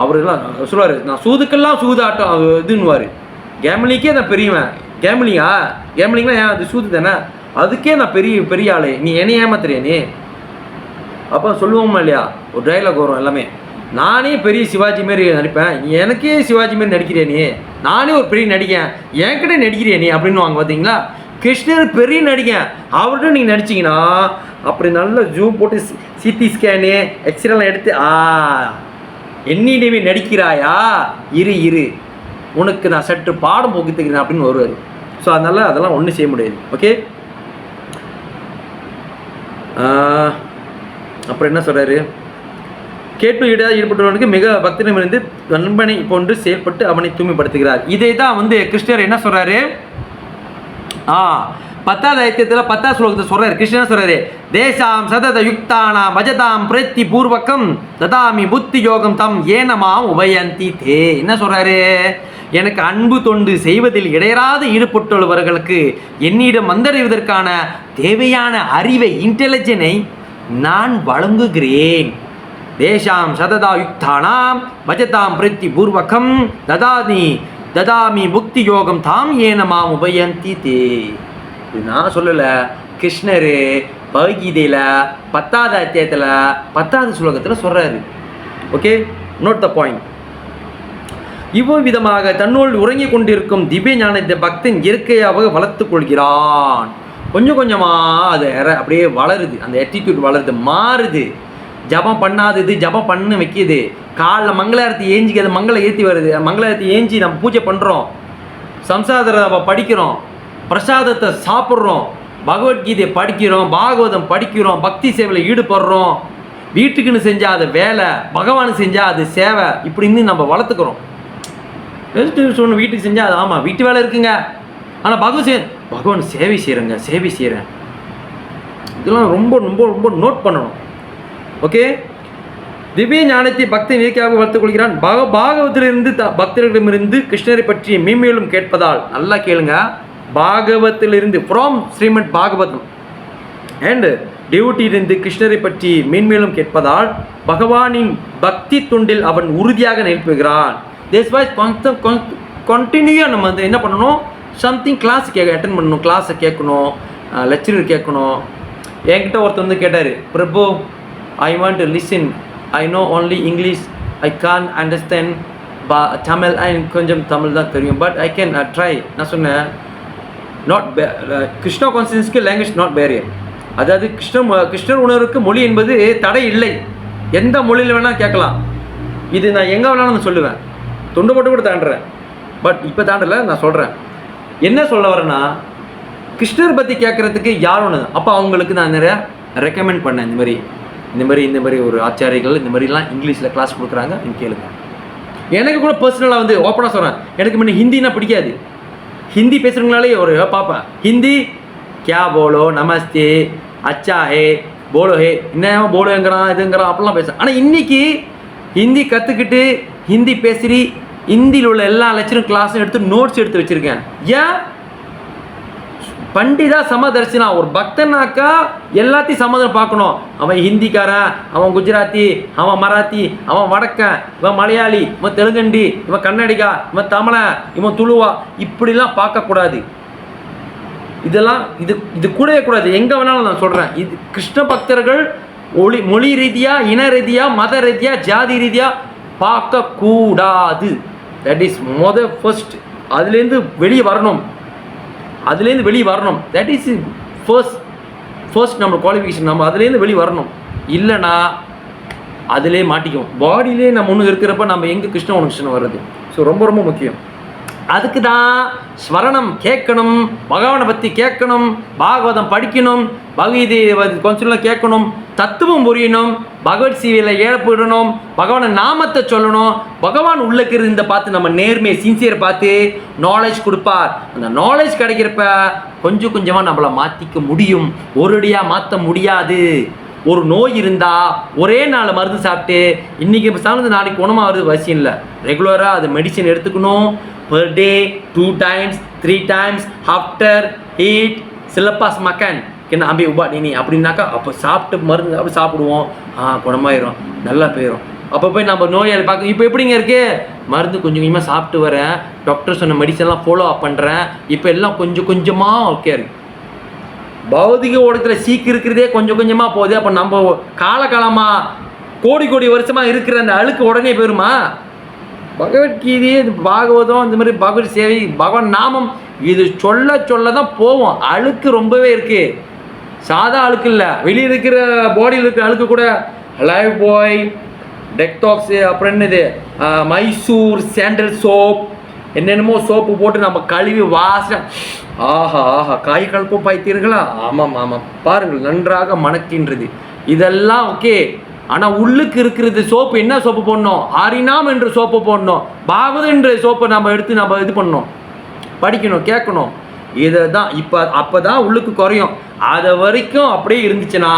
அவரெல்லாம் சொல்லுவார், நான் சூதுக்கெல்லாம் சூதாட்டம் இதுன்னுவார். கேம்லிங்கே நான் பெரியவன். கேம்லிங்னா ஏன் அது சூது தானே, அதுக்கே நான் பெரிய ஆளு, நீ என்னை ஏமாத்துறியா நீ? அப்போ சொல்லுவோமா இல்லையா, ஒரு டைலாக் வரும் எல்லாமே, நானே பெரிய சிவாஜி மாரி நடிப்பேன், நீ எனக்கே சிவாஜி மாரி நடிக்கிறியா நீ, நானே ஒரு பெரிய நடிகன், என்கிட்ட நடிக்கிறியா நீ அப்படின்னு வாங்க. பார்த்தீங்களா, கிருஷ்ணர் பெரிய நடிகன், அவர்கிட்ட நீங்கள் நடிச்சிங்கன்னா அப்படி நல்ல ஜூம் போட்டு சிடி ஸ்கேனு எக்ஸ்ரேலாம் எடுத்து என்னிடமே நடிக்கிறாயா, இரு உனக்கு நான் சற்று பாடம் போக்குத்துக்கிறேன் அப்படின்னு வருவார். ஸோ அதனால் அதெல்லாம் ஒன்றும் செய்ய முடியாது. ஓகே, அப்புறம் என்ன சொல்கிறாரு, கேட்பு ஈடாக ஈடுபட்டவனுக்கு மிக பக்தனிடமிருந்து நண்பனை போன்று செயல்பட்டு அவனை தூய்மைப்படுத்துகிறார். இதை தான் கிருஷ்ணர் என்ன சொல்கிறாரு, 10வது அத்தியாயத்தில் 10வது ஸ்லோகத்தை சொல்கிறார். கிருஷ்ணன் சொல்கிறாரு, தேசாம் சதத யுக்தானாம் பஜதாம் பிரத்தி பூர்வகம் ததாமி புத்தி யோகம் தம் ஏனமாம் உபயந்தி தே. என்ன சொல்கிறாரு, எனக்கு அன்பு தொண்டு செய்வதில் இடையராது ஈடுபட்டுள்ளவர்களுக்கு என்னிடம் வந்தடைவதற்கான தேவையான அறிவை, இன்டெலிஜென்ஸை நான் வழங்குகிறேன். தேசாம் சததா யுக்தானாம் பஜதாம் பிரத்தி பூர்வகம் ததாமி புக்தி யோகம் தாம் ஏனமாம் உபயந்தி தே. இது நான் சொல்லலை, கிருஷ்ணர் பகவத்கீதையில் 10வது அத்தியாயத்தில் 10வது ஸ்லோகத்தில் சொல்கிறாரு. Okay, note the point. இவ்விதமாக தன்னுள் உறங்கி கொண்டிருக்கும் திவ்ய ஞானத்தை பக்தன் இயற்கையாக வளர்த்து கொள்கிறான். கொஞ்சம் கொஞ்சமாக அது அப்படியே வளருது, அந்த ஆட்டிடியூட் வளருது, மாறுது. ஜபம் பண்ணாதது ஜபம் பண்ணு வைக்கிது. காலில் மங்களாரத்தி ஏஞ்சிக்கிறது, மங்களம் ஏற்றி வருது, மங்களாரத்தி ஏஞ்சி நம்ம பூஜை பண்ணுறோம், சம்சாரத்தை நம்ம படிக்கிறோம், பிரசாதத்தை சாப்பிட்றோம், பகவத்கீதையை படிக்கிறோம், பாகவதம் படிக்கிறோம், பக்தி சேவையில் ஈடுபடுறோம். வீட்டுக்குன்னு செஞ்சால் அது வேலை, பகவானுக்கு செஞ்சால் அது சேவை, இப்படின்னு நம்ம வளர்த்துக்கிறோம். ஒன்று வீட்டுக்கு செஞ்சால் அது ஆமாம் வீட்டு வேலை இருக்குங்க, ஆனால் பகவான் சேவை செய்கிறேன். இதெல்லாம் ரொம்ப ரொம்ப ரொம்ப நோட் பண்ணணும். ஓகே, திவ்ய ஞானத்தை பக்தன் இயற்கையாக வளர்த்துக் கொள்கிறான். பாகவத்திலிருந்து பக்தர்களிடமிருந்து கிருஷ்ணரை பற்றி மேன்மேலும் கேட்பதால், நல்லா கேளுங்க, பாகவத்திலிருந்து ஃப்ரம் ஸ்ரீமத் பாகவதம் அண்ட் டியூட்டியிலிருந்து கிருஷ்ணரை பற்றி மேன்மேலும் கேட்பதால் பகவானின் பக்தி தொண்டில் அவன் உறுதியாக நிற்புகிறான். திஸ் வாய்ஸ் கண்டினியூவாக நம்ம என்ன பண்ணணும், சம்திங் கிளாஸ் அட்டன் பண்ணணும், கிளாஸை கேட்கணும், லெக்சரர் கேட்கணும். என்கிட்ட ஒருத்தர் கேட்டார், பிரபு I want to listen, I know only English, I can't understand Tamil, கொஞ்சம் தமிழ் தான் தெரியும், பட் I can try. நான் சொன்னேன், கிருஷ்ணா கான்சியஸ்க்கு லாங்குவேஜ் நாட் பேரியர். அதாவது கிருஷ்ணர் உணர்வுக்கு மொழி என்பது தடை இல்லை, எந்த மொழியில் வேணால் கேட்கலாம். இது நான் எங்கே வேணாலும் நான் சொல்லுவேன், தொண்டு போட்டு கூட தாண்டுறேன், பட் இப்போ தாண்டலை. நான் சொல்கிறேன், என்ன சொல்ல வரேன்னா, கிருஷ்ணர் பற்றி கேட்குறதுக்கு யார் ஒன்று, அப்போ அவங்களுக்கு நான் நிறையா ரெக்கமெண்ட் பண்ணேன். இந்த மாதிரி ஒரு ஆச்சாரிகள் இந்த மாதிரிலாம் இங்கிலீஷில் கிளாஸ் கொடுக்குறாங்க, நீங்கள் கேளுங்க. எனக்கு கூட பர்சனலாக ஓப்பனாக சொல்கிறேன், எனக்கு முன்ன ஹிந்தினா பிடிக்காது. ஹிந்தி பேசுகிறவங்களாலே ஒரு பார்ப்பேன், ஹிந்தி கியா போலோ, நமஸ்தே, அச்சா ஹே, போலோ ஹே, என்ன போலோங்கிறான் இதுங்கிறான் அப்படிலாம் பேசுகிறேன். ஆனால் இன்றைக்கி ஹிந்தி கற்றுக்கிட்டு ஹிந்தி பேசுகிறி, ஹிந்தியில் உள்ள எல்லா லெக்சரும் கிளாஸும் எடுத்து நோட்ஸ் எடுத்து வச்சுருக்கேன். ஏன் பண்டிதா சமதர்சினா, ஒரு பக்தனாக்கா எல்லாத்தையும் சமாதானம் பார்க்கணும். அவன் ஹிந்திக்காரன், அவன் குஜராத்தி, அவன் மராத்தி, அவன் வடக்கன், இவன் மலையாளி, இவன் தெலுங்கண்டி, இவன் கன்னடிகா, இவன் தமிழன், இவன் துளுவா, இப்படிலாம் பார்க்கக்கூடாது. இதெல்லாம் இது கூடவே கூடாது. எங்கே வேணாலும் நான் சொல்கிறேன், இது கிருஷ்ண பக்தர்கள் மொழி ரீதியாக, இன ரீதியாக, மத ரீதியாக, ஜாதி ரீதியாக பார்க்கக்கூடாது. That is first. அதுலேருந்து வெளியே வரணும். தட் இஸ் ஃபர்ஸ்ட் நம்ம குவாலிஃபிகேஷன். நம்ம அதுலேருந்து வெளியே வரணும். இல்லைனா அதிலே மாட்டிக்கும். பாடியிலே நம்ம ஒன்று இருக்கிறப்ப நம்ம எங்கே கிருஷ்ணன் வர்றது. ஸோ ரொம்ப ரொம்ப முக்கியம். அதுக்கு தான் ஸ்மரணம் கேட்கணும், பகவானை பற்றி கேட்கணும், பாகவதம் படிக்கணும், பகவதி கொஞ்சம் கேட்கணும், தத்துவம் புரியணும், பகவத் சேவையில் ஏற்படணும், பகவான நாமத்தை சொல்லணும். பகவான் உள்ளுக்கு இருந்த பார்த்து நம்ம நேர்மையை சின்சியரை பார்த்து நாலேஜ் கொடுப்பார். அந்த நாலேஜ் கிடைக்கிறப்ப கொஞ்சம் கொஞ்சமாக நம்மளை மாற்றிக்க முடியும். ஒரேடியாக மாற்ற முடியாது. ஒரு நோய் இருந்தால் ஒரே நாள் மருந்து சாப்பிட்டு இன்றைக்கி சாப்பிட்டு நாளைக்கு குணமாகிறது அவசியம் இல்லை. ரெகுலராக அது மெடிசன் எடுத்துக்கணும். Per day 2 times 3 times after eat சிலப்பாஸ் மக்கன் என்ன அம்பி உபா நீ அப்படின்னாக்கா அப்போ சாப்பிட்டு மருந்து அப்படி சாப்பிடுவோம். குணமாயிரும், நல்லா போயிடும். அப்போ போய் நம்ம நோயாளி பார்க்க இப்போ எப்படிங்க இருக்கு, மருந்து கொஞ்சம் கொஞ்சமாக சாப்பிட்டு வரேன், டாக்டர் சொன்ன மெடிசன்லாம் ஃபாலோ அப் பண்ணுறேன், இப்போ எல்லாம் கொஞ்சம் கொஞ்சமாக ஓகே இருக்கு. பௌதிக ஓடத்தில் சீக்கு இருக்கிறதே கொஞ்சம் கொஞ்சமாக போகுது. அப்போ நம்ம காலகாலமாக கோடி கோடி வருஷமாக இருக்கிற அந்த அழுக்கு உடனே போயிருமா? பகவத்கீதையே பாகவதம் இந்த மாதிரி பகவத் சேவை பகவான் நாமம் இது சொல்ல சொல்ல தான் போவோம். அழுக்கு ரொம்பவே இருக்குது. சாதா அழுக்கு இல்லை, வெளியே இருக்கிற பாடியில் இருக்கிற அழுக்கு கூட லைவ் பாய் டெக்டாக்ஸு அப்புறம் என்னது மைசூர் சாண்டல் சோப் என்னென்னமோ சோப்பு போட்டு நம்ம கழுவி வாசம் ஆஹா ஆஹா காய் கலப்பம் பாய்த்தீர்களா? ஆமாம் ஆமாம், பாருங்கள் நன்றாக மணக்கின்றது. இதெல்லாம் ஓகே. ஆனால் உள்ளுக்கு இருக்கிறது சோப்பு என்ன சோப்பு போடணும்? ஹரிநாம் என்ற சோப்பு போடணும். பாகவதம் என்ற சோப்பை நம்ம எடுத்து நம்ம இது பண்ணணும், படிக்கணும், கேட்கணும். இதை தான் இப்போ அப்போ தான் உள்ளுக்கு குறையும். அதை வரைக்கும் அப்படியே இருந்துச்சுன்னா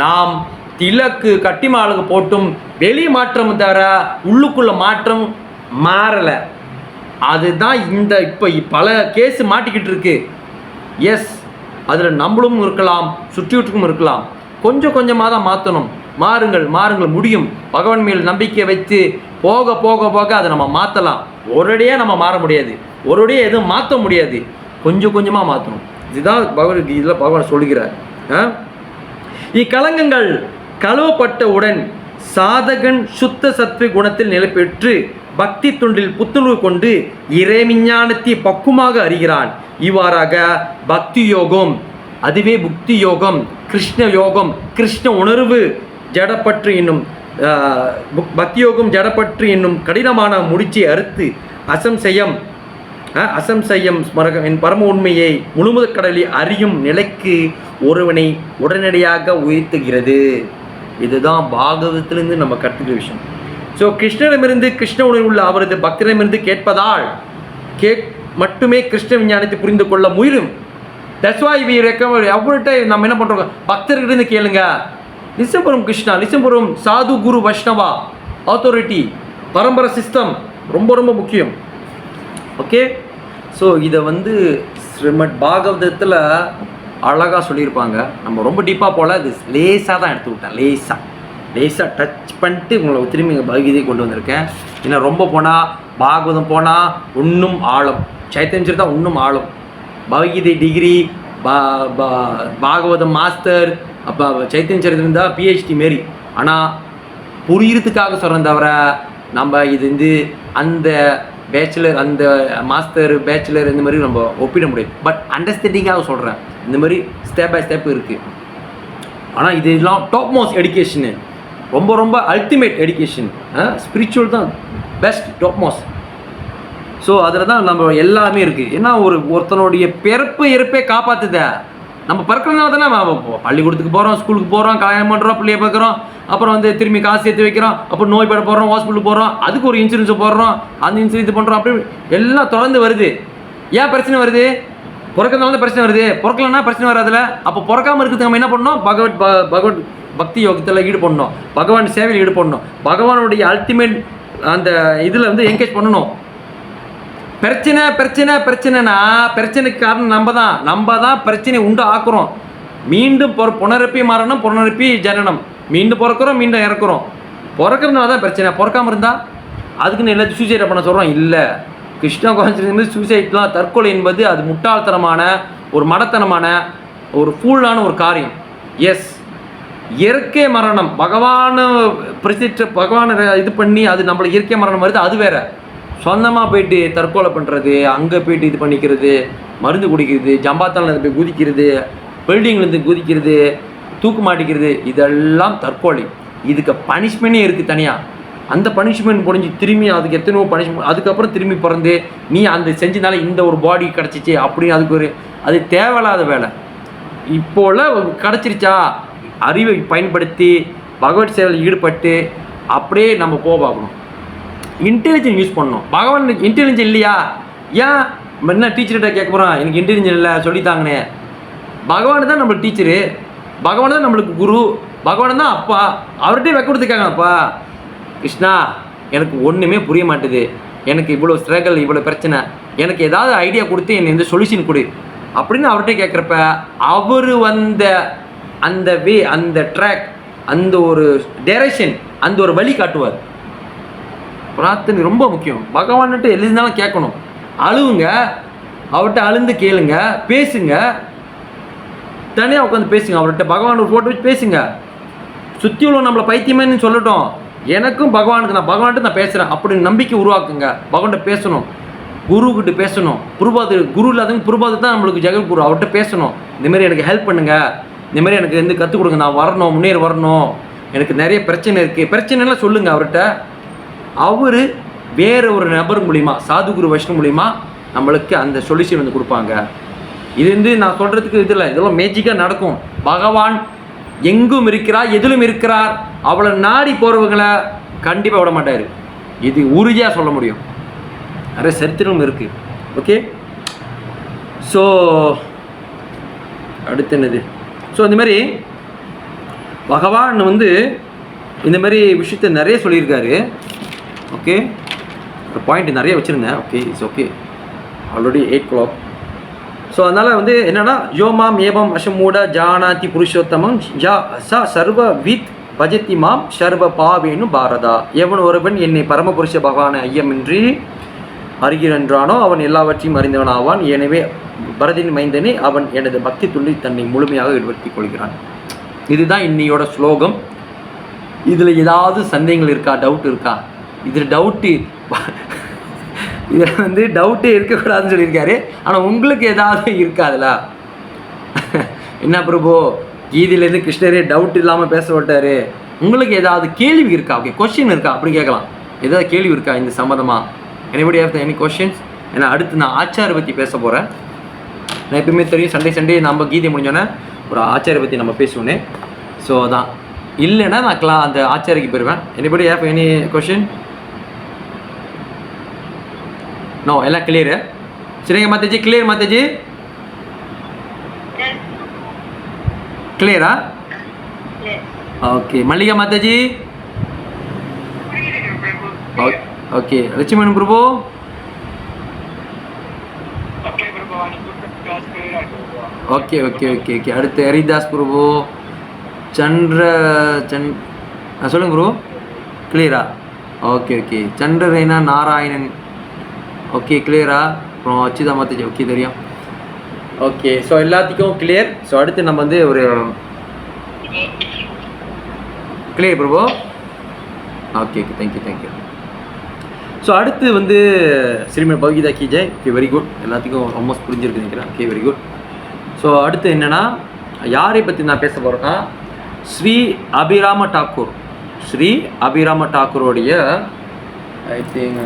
நாம் திலக்கு கட்டி மாலுக்கு போட்டும் வெளி மாற்றம் தவிர உள்ளுக்குள்ள மாற்றம் மாறலை. அதுதான் இந்த இப்போ பல கேஸ் மாட்டிக்கிட்டு இருக்கு. எஸ், அதில் நம்மளும் இருக்கலாம், சுற்றியுற்றுக்கும் இருக்கலாம். கொஞ்சம் கொஞ்சமாக தான் மாற்றணும். மாறுங்கள் மாறுங்கள், முடியும். பகவான் மேல் நம்பிக்கை வைத்து போக போக போக அதை நம்ம மாற்றலாம். ஒரேடியாக நம்ம மாற முடியாது, ஒரேடியாக எதுவும் மாற்ற முடியாது. கொஞ்சம் கொஞ்சமாக மாற்றணும். இதுதான் இதில் பகவான் சொல்கிறார். இக்கலங்கங்கள் கழுவப்பட்டவுடன் சாதகன் சுத்த சத்வ குணத்தில் நிலை பெற்று பக்தி தொண்டில் புத்துணர்வு கொண்டு இறைவிஞ்ஞானத்தை பக்குவமாக அறிகிறான். இவ்வாறாக பக்தி யோகம், அதுவே புக்தி யோகம், கிருஷ்ண யோகம், கிருஷ்ண உணர்வு ஜடப்பற்று என்னும் பக்தி யோகம் ஜடப்பற்று என்னும் கடினமான முடிச்சை அறுத்து அசம்சயம் ஸ்மரகம் என் பரம உண்மையை முழுமுதற் கடலில் அறியும் நிலைக்கு ஒருவனை உடனடியாக உயர்த்துகிறது. இதுதான் பாகவதத்திலிருந்து நம்ம கற்றுக்கிற விஷயம். ஸோ கிருஷ்ணரிடமிருந்து கிருஷ்ண உணர்வு உள்ள அவரது பக்தரிடமிருந்து கேட்பதால் மட்டுமே கிருஷ்ண விஞ்ஞானத்தை புரிந்து கொள்ள முயலும். That's why we recommend every time நம்ம என்ன பண்ணுறோம், பக்தர்கிட்ட கேளுங்க. லிசம்புரம் கிருஷ்ணா, லிசம்புரம் சாது குரு வைஷ்ணவா ஆத்தாரிட்டி பரம்பரை சிஸ்டம் ரொம்ப ரொம்ப முக்கியம். ஓகே, ஸோ இதை ஸ்ரீமத் பாகவதத்தில் அழகாக சொல்லியிருப்பாங்க. நம்ம ரொம்ப டீப்பாக போல் இது லேசாக தான் எடுத்து விட்டேன். லேசாக டச் பண்ணிட்டு உங்களை திரும்பி இங்கே பகவதியை கொண்டு வந்திருக்கேன். ஏன்னா ரொம்ப போனால் பாகவதம் போனால் இன்னும் ஆழம், சைத்தன்ய தான் இன்னும் ஆழம். பகவத்கீதை டிகிரி, பாகவதம் மாஸ்டர், அப்போ சைத்தன்ய சரித்திரம் இருந்தால் பிஹெச்டி மாரி. ஆனால் புரியுறதுக்காக சொல்கிறேன் தவிர நம்ம இது அந்த பேச்சுலர் அந்த மாஸ்டர் பேச்சுலர் இந்த மாதிரி நம்ம ஒப்பிட முடியாது. பட் அண்டர்ஸ்டாண்டிங்காக சொல்கிறேன், இந்த மாதிரி ஸ்டெப் பை ஸ்டெப் இருக்குது. ஆனால் இதெல்லாம் டாப் மோஸ்ட் எஜுகேஷனு, ரொம்ப ரொம்ப அல்டிமேட் எஜுகேஷன். ஸ்பிரிச்சுவல் தான் பெஸ்ட், டாப் மோஸ்ட். ஸோ அதில் தான் நம்ம எல்லாமே இருக்குது. ஏன்னா ஒருத்தனுடைய இறப்பே காப்பாற்றுத. நம்ம பிறக்கிறதுனால தானே பள்ளிக்கூடத்துக்கு போகிறோம், ஸ்கூலுக்கு போகிறோம், கல்யாணம் பண்ணுறோம், பிள்ளைய பார்க்குறோம், அப்புறம் திரும்பி காசு சேர்த்து வைக்கிறோம், அப்புறம் நோய் பட போடுறோம், ஹாஸ்பிட்டலுக்கு போகிறோம், அதுக்கு ஒரு இன்சூரன்ஸை போடுறோம், அந்த இன்சூரன்ஸ் பண்ணுறோம், அப்படி எல்லாம் தொடர்ந்து வருது. ஏன் பிரச்சனை வருது? பிறக்கிறதுனால தான் பிரச்சனை வருது. பிறக்கலன்னா பிரச்சனை வராதுல. அப்போ பிறக்காமல் இருக்கிறதுக்கு நம்ம என்ன பண்ணணும்? பகவத் பக்தி யோகத்தில் ஈடுபடணும், பகவான் சேவையில் ஈடுபடணும், பகவானுடைய அல்டிமேட் அந்த இதில் என்கேஜ் பண்ணணும். பிரச்சனைனா பிரச்சனைக்கு காரணம் நம்ம தான் பிரச்சனை உண்டு ஆக்குறோம். மீண்டும் புனரப்பி மரணம், புனரப்பி ஜனனம், மீண்டும் பிறக்கிறோம், மீண்டும் இறக்குறோம். பிறக்கிறதுனால தான் பிரச்சனை. பிறக்காமல் இருந்தால் அதுக்குன்னு எல்லாத்தையும் சூசைட் பண்ண சொல்கிறோம். இல்லை, கிருஷ்ணா கான்சியஸ் சூசைட்லாம் தற்கொலை என்பது அது முட்டாள்தனமான ஒரு மடத்தனமான ஒரு ஃபூலான ஒரு காரியம். எஸ், இயற்கை மரணம் பகவானை பகவானை இது பண்ணி அது நம்மளை இயற்கை மரணம் வருது, அது வேற. சொந்தமாக போயிட்டு தற்கொலை பண்ணுறது, அங்கே போயிட்டு இது பண்ணிக்கிறது, மருந்து குடிக்கிறது, ஜம்பாத்தால் போய் குதிக்கிறது, பில்டிங்லேருந்து குதிக்கிறது, தூக்கு மாட்டிக்கிறது, இதெல்லாம் தற்கொலை. இதுக்கு பனிஷ்மெண்ட்டே இருக்குது தனியாக. அந்த பனிஷ்மெண்ட் முடிஞ்சு திரும்பி அதுக்கு எத்தனையோ பனிஷ்மெண்ட், அதுக்கப்புறம் திரும்பி பிறந்து நீ அந்த செஞ்சனால இந்த ஒரு பாடி கிடச்சிச்சு அப்படின்னு அதுக்கு ஒரு அது தேவையில்லாத வேலை. இப்போல கிடச்சிருச்சா அறிவை பயன்படுத்தி பகவத் சேவையில் ஈடுபட்டு அப்படியே நம்ம பார்க்கணும். இன்டெலிஜென்ஸ் யூஸ் பண்ணணும். பகவான் இன்டெலிஜென்ஸ் இல்லையா, ஏன் என்ன டீச்சர்கிட்ட கேட்க போகிறோம் எனக்கு இன்டெலிஜென்ஸ் இல்லை சொல்லித்தாங்கண்ணே. பகவான் தான் நம்மளுக்கு டீச்சரு, பகவான் தான் நம்மளுக்கு குரு, பகவான் தான் அப்பா. அவர்கிட்டே வைக்க கொடுத்துருக்காங்கப்பா, கிருஷ்ணா எனக்கு ஒன்றுமே புரிய மாட்டுது, எனக்கு இவ்வளோ ஸ்ட்ரகிள் இவ்வளோ பிரச்சனை, எனக்கு ஏதாவது ஐடியா கொடுத்து என்னை இந்த சொல்யூஷன் கொடு அப்படின்னு அவர்கிட்ட கேட்குறப்ப அவர் அந்த வே, அந்த ட்ராக், அந்த ஒரு டைரக்ஷன், அந்த ஒரு வழி காட்டுவார். பிரார்த்தனை ரொம்ப முக்கியம். பகவான்கிட்ட எழுதினாலும் கேட்கணும். அழுவுங்க, அவர்கிட்ட அழுந்து கேளுங்க, பேசுங்க, தனியாக உட்காந்து பேசுங்க அவர்கிட்ட. பகவான் ஒரு ஃபோட்டோ வச்சு பேசுங்க. சுற்றி உள்ள நம்மளை பைத்தியமேன்னு சொல்லட்டும், எனக்கும் பகவானுக்கு நான் பகவான்கிட்ட நான் பேசுகிறேன் அப்படின்னு நம்பிக்கை உருவாக்குங்க. பகவான்கிட்ட பேசணும், குருக்கிட்ட பேசணும். குரு இல்லாதவங்க புருபாது தான் நம்மளுக்கு ஜெகத்குரு, அவர்கிட்ட பேசணும். இந்தமாரி எனக்கு ஹெல்ப் பண்ணுங்கள், இந்தமாரி எனக்கு வந்து கற்றுக் கொடுங்க, நான் வரணும், முன்னேறி வரணும், எனக்கு நிறைய பிரச்சனை இருக்குது, பிரச்சனைலாம் சொல்லுங்கள் அவர்கிட்ட. அவர் வேறு ஒரு நபர் மூலிமா, சாதுகுரு வைஷ்ணவ மூலிமா நம்மளுக்கு அந்த சொல்யூஷன் வந்து கொடுப்பாங்க. இது வந்து நான் சொல்கிறதுக்கு இதில் இதெல்லாம் மேஜிக்காக நடக்கும். பகவான் எங்கும் இருக்கிறார், எதிலும் இருக்கிறார். அவளை நாடி போகிறவங்களை கண்டிப்பாக விட மாட்டார். இது உறுதியாக சொல்ல முடியும். நிறைய சரித்திரம் இருக்குது. ஓகே, ஸோ அடுத்து என்னது? ஸோ இந்த மாதிரி பகவான் வந்து இந்த மாதிரி விஷயத்த நிறைய சொல்லியிருக்காரு. ஓகே, ஒரு பாயிண்ட் நிறைய வச்சுருந்தேன். Okay, it's okay, already 8 o'clock. So அதனால் வந்து என்னென்னா, யோமாம் ஏவம் அஷமூட ஜானாதி புருஷோத்தமம் ஜா ச சர்வ வித் பஜத்தி மாம் சர்வ பாவேனு பாரதா. எவன் ஒருவன் என்னை பரமபுருஷ பகவானை ஐயமின்றி அறிகிறன்றானோ அவன் எல்லாவற்றையும் அறிந்தவன் ஆவான். எனவே பரதின் மைந்தனே அவன் எனது பக்தி துள்ளி தன்னை முழுமையாக ஈடுபடுத்திக் கொள்கிறான். இதுதான் இன்னையோட ஸ்லோகம். இதில் ஏதாவது சந்தேகங்கள் இருக்கா, டவுட் இருக்கா? இதில் இதில் வந்து டவுட்டே இருக்கக்கூடாதுன்னு சொல்லியிருக்காரு. ஆனால் உங்களுக்கு ஏதாவது இருக்காதுல? என்ன பிரபு, கீதையிலேருந்து கிருஷ்ணரே டவுட் இல்லாமல் பேச விட்டாரு, உங்களுக்கு ஏதாவது கேள்வி இருக்கா? ஓகே, கொஸ்டின் இருக்கா அப்படி கேட்கலாம். ஏதாவது கேள்வி இருக்கா இந்த சம்மந்தமாக? Anybody have any questions? ஏன்னா அடுத்து நான் ஆச்சாரை பற்றி பேச போகிறேன். நான் எப்பவுமே தெரியும் சண்டே நம்ம கீதை முடிஞ்சோன்னே ஒரு ஆச்சாரை பற்றி நம்ம பேசுவோன்னே. ஸோ அதான், இல்லைன்னா நான் அந்த ஆச்சாரிக்கு போயிடுவேன். Anybody have any question? No, எல்லாம் கிளியரு. சரிங்க மாதாஜி, கிளியர் மாதாஜி? கிளியரா? Okay, Mallika Mataji? Okay, Lakshmanan Prabhu? Okay okay okay okay. அடுத்து ஹரிதாஸ் பிரபு, சொல்லுங்க ப்ரோ, கிளியரா? Okay okay. சந்திரரேனா நாராயணன், ஓகே கிளியரா? அப்புறம் அச்சுதா மாதாஜி, ஓகே தெரியும். ஓகே, ஸோ எல்லாத்துக்கும் கிளியர். ஸோ அடுத்து நம்ம வந்து ஒரு clear Prabhu. Okay okay, thank you. So அடுத்து வந்து ஸ்ரீமத் பகவத்கீதா கி ஜெய். Okay, very good. எல்லாத்துக்கும் ஆல்மோஸ்ட் புரிஞ்சிருக்கு நினைக்கிறேன். Okay, very good. ஸோ அடுத்து என்னென்னா, யாரை பற்றி நான் பேச போகிறேன்னா, ஸ்ரீ அபிராம டாக்கூர். ஸ்ரீ அபிராம டாக்கூருடைய ஐ திங்க்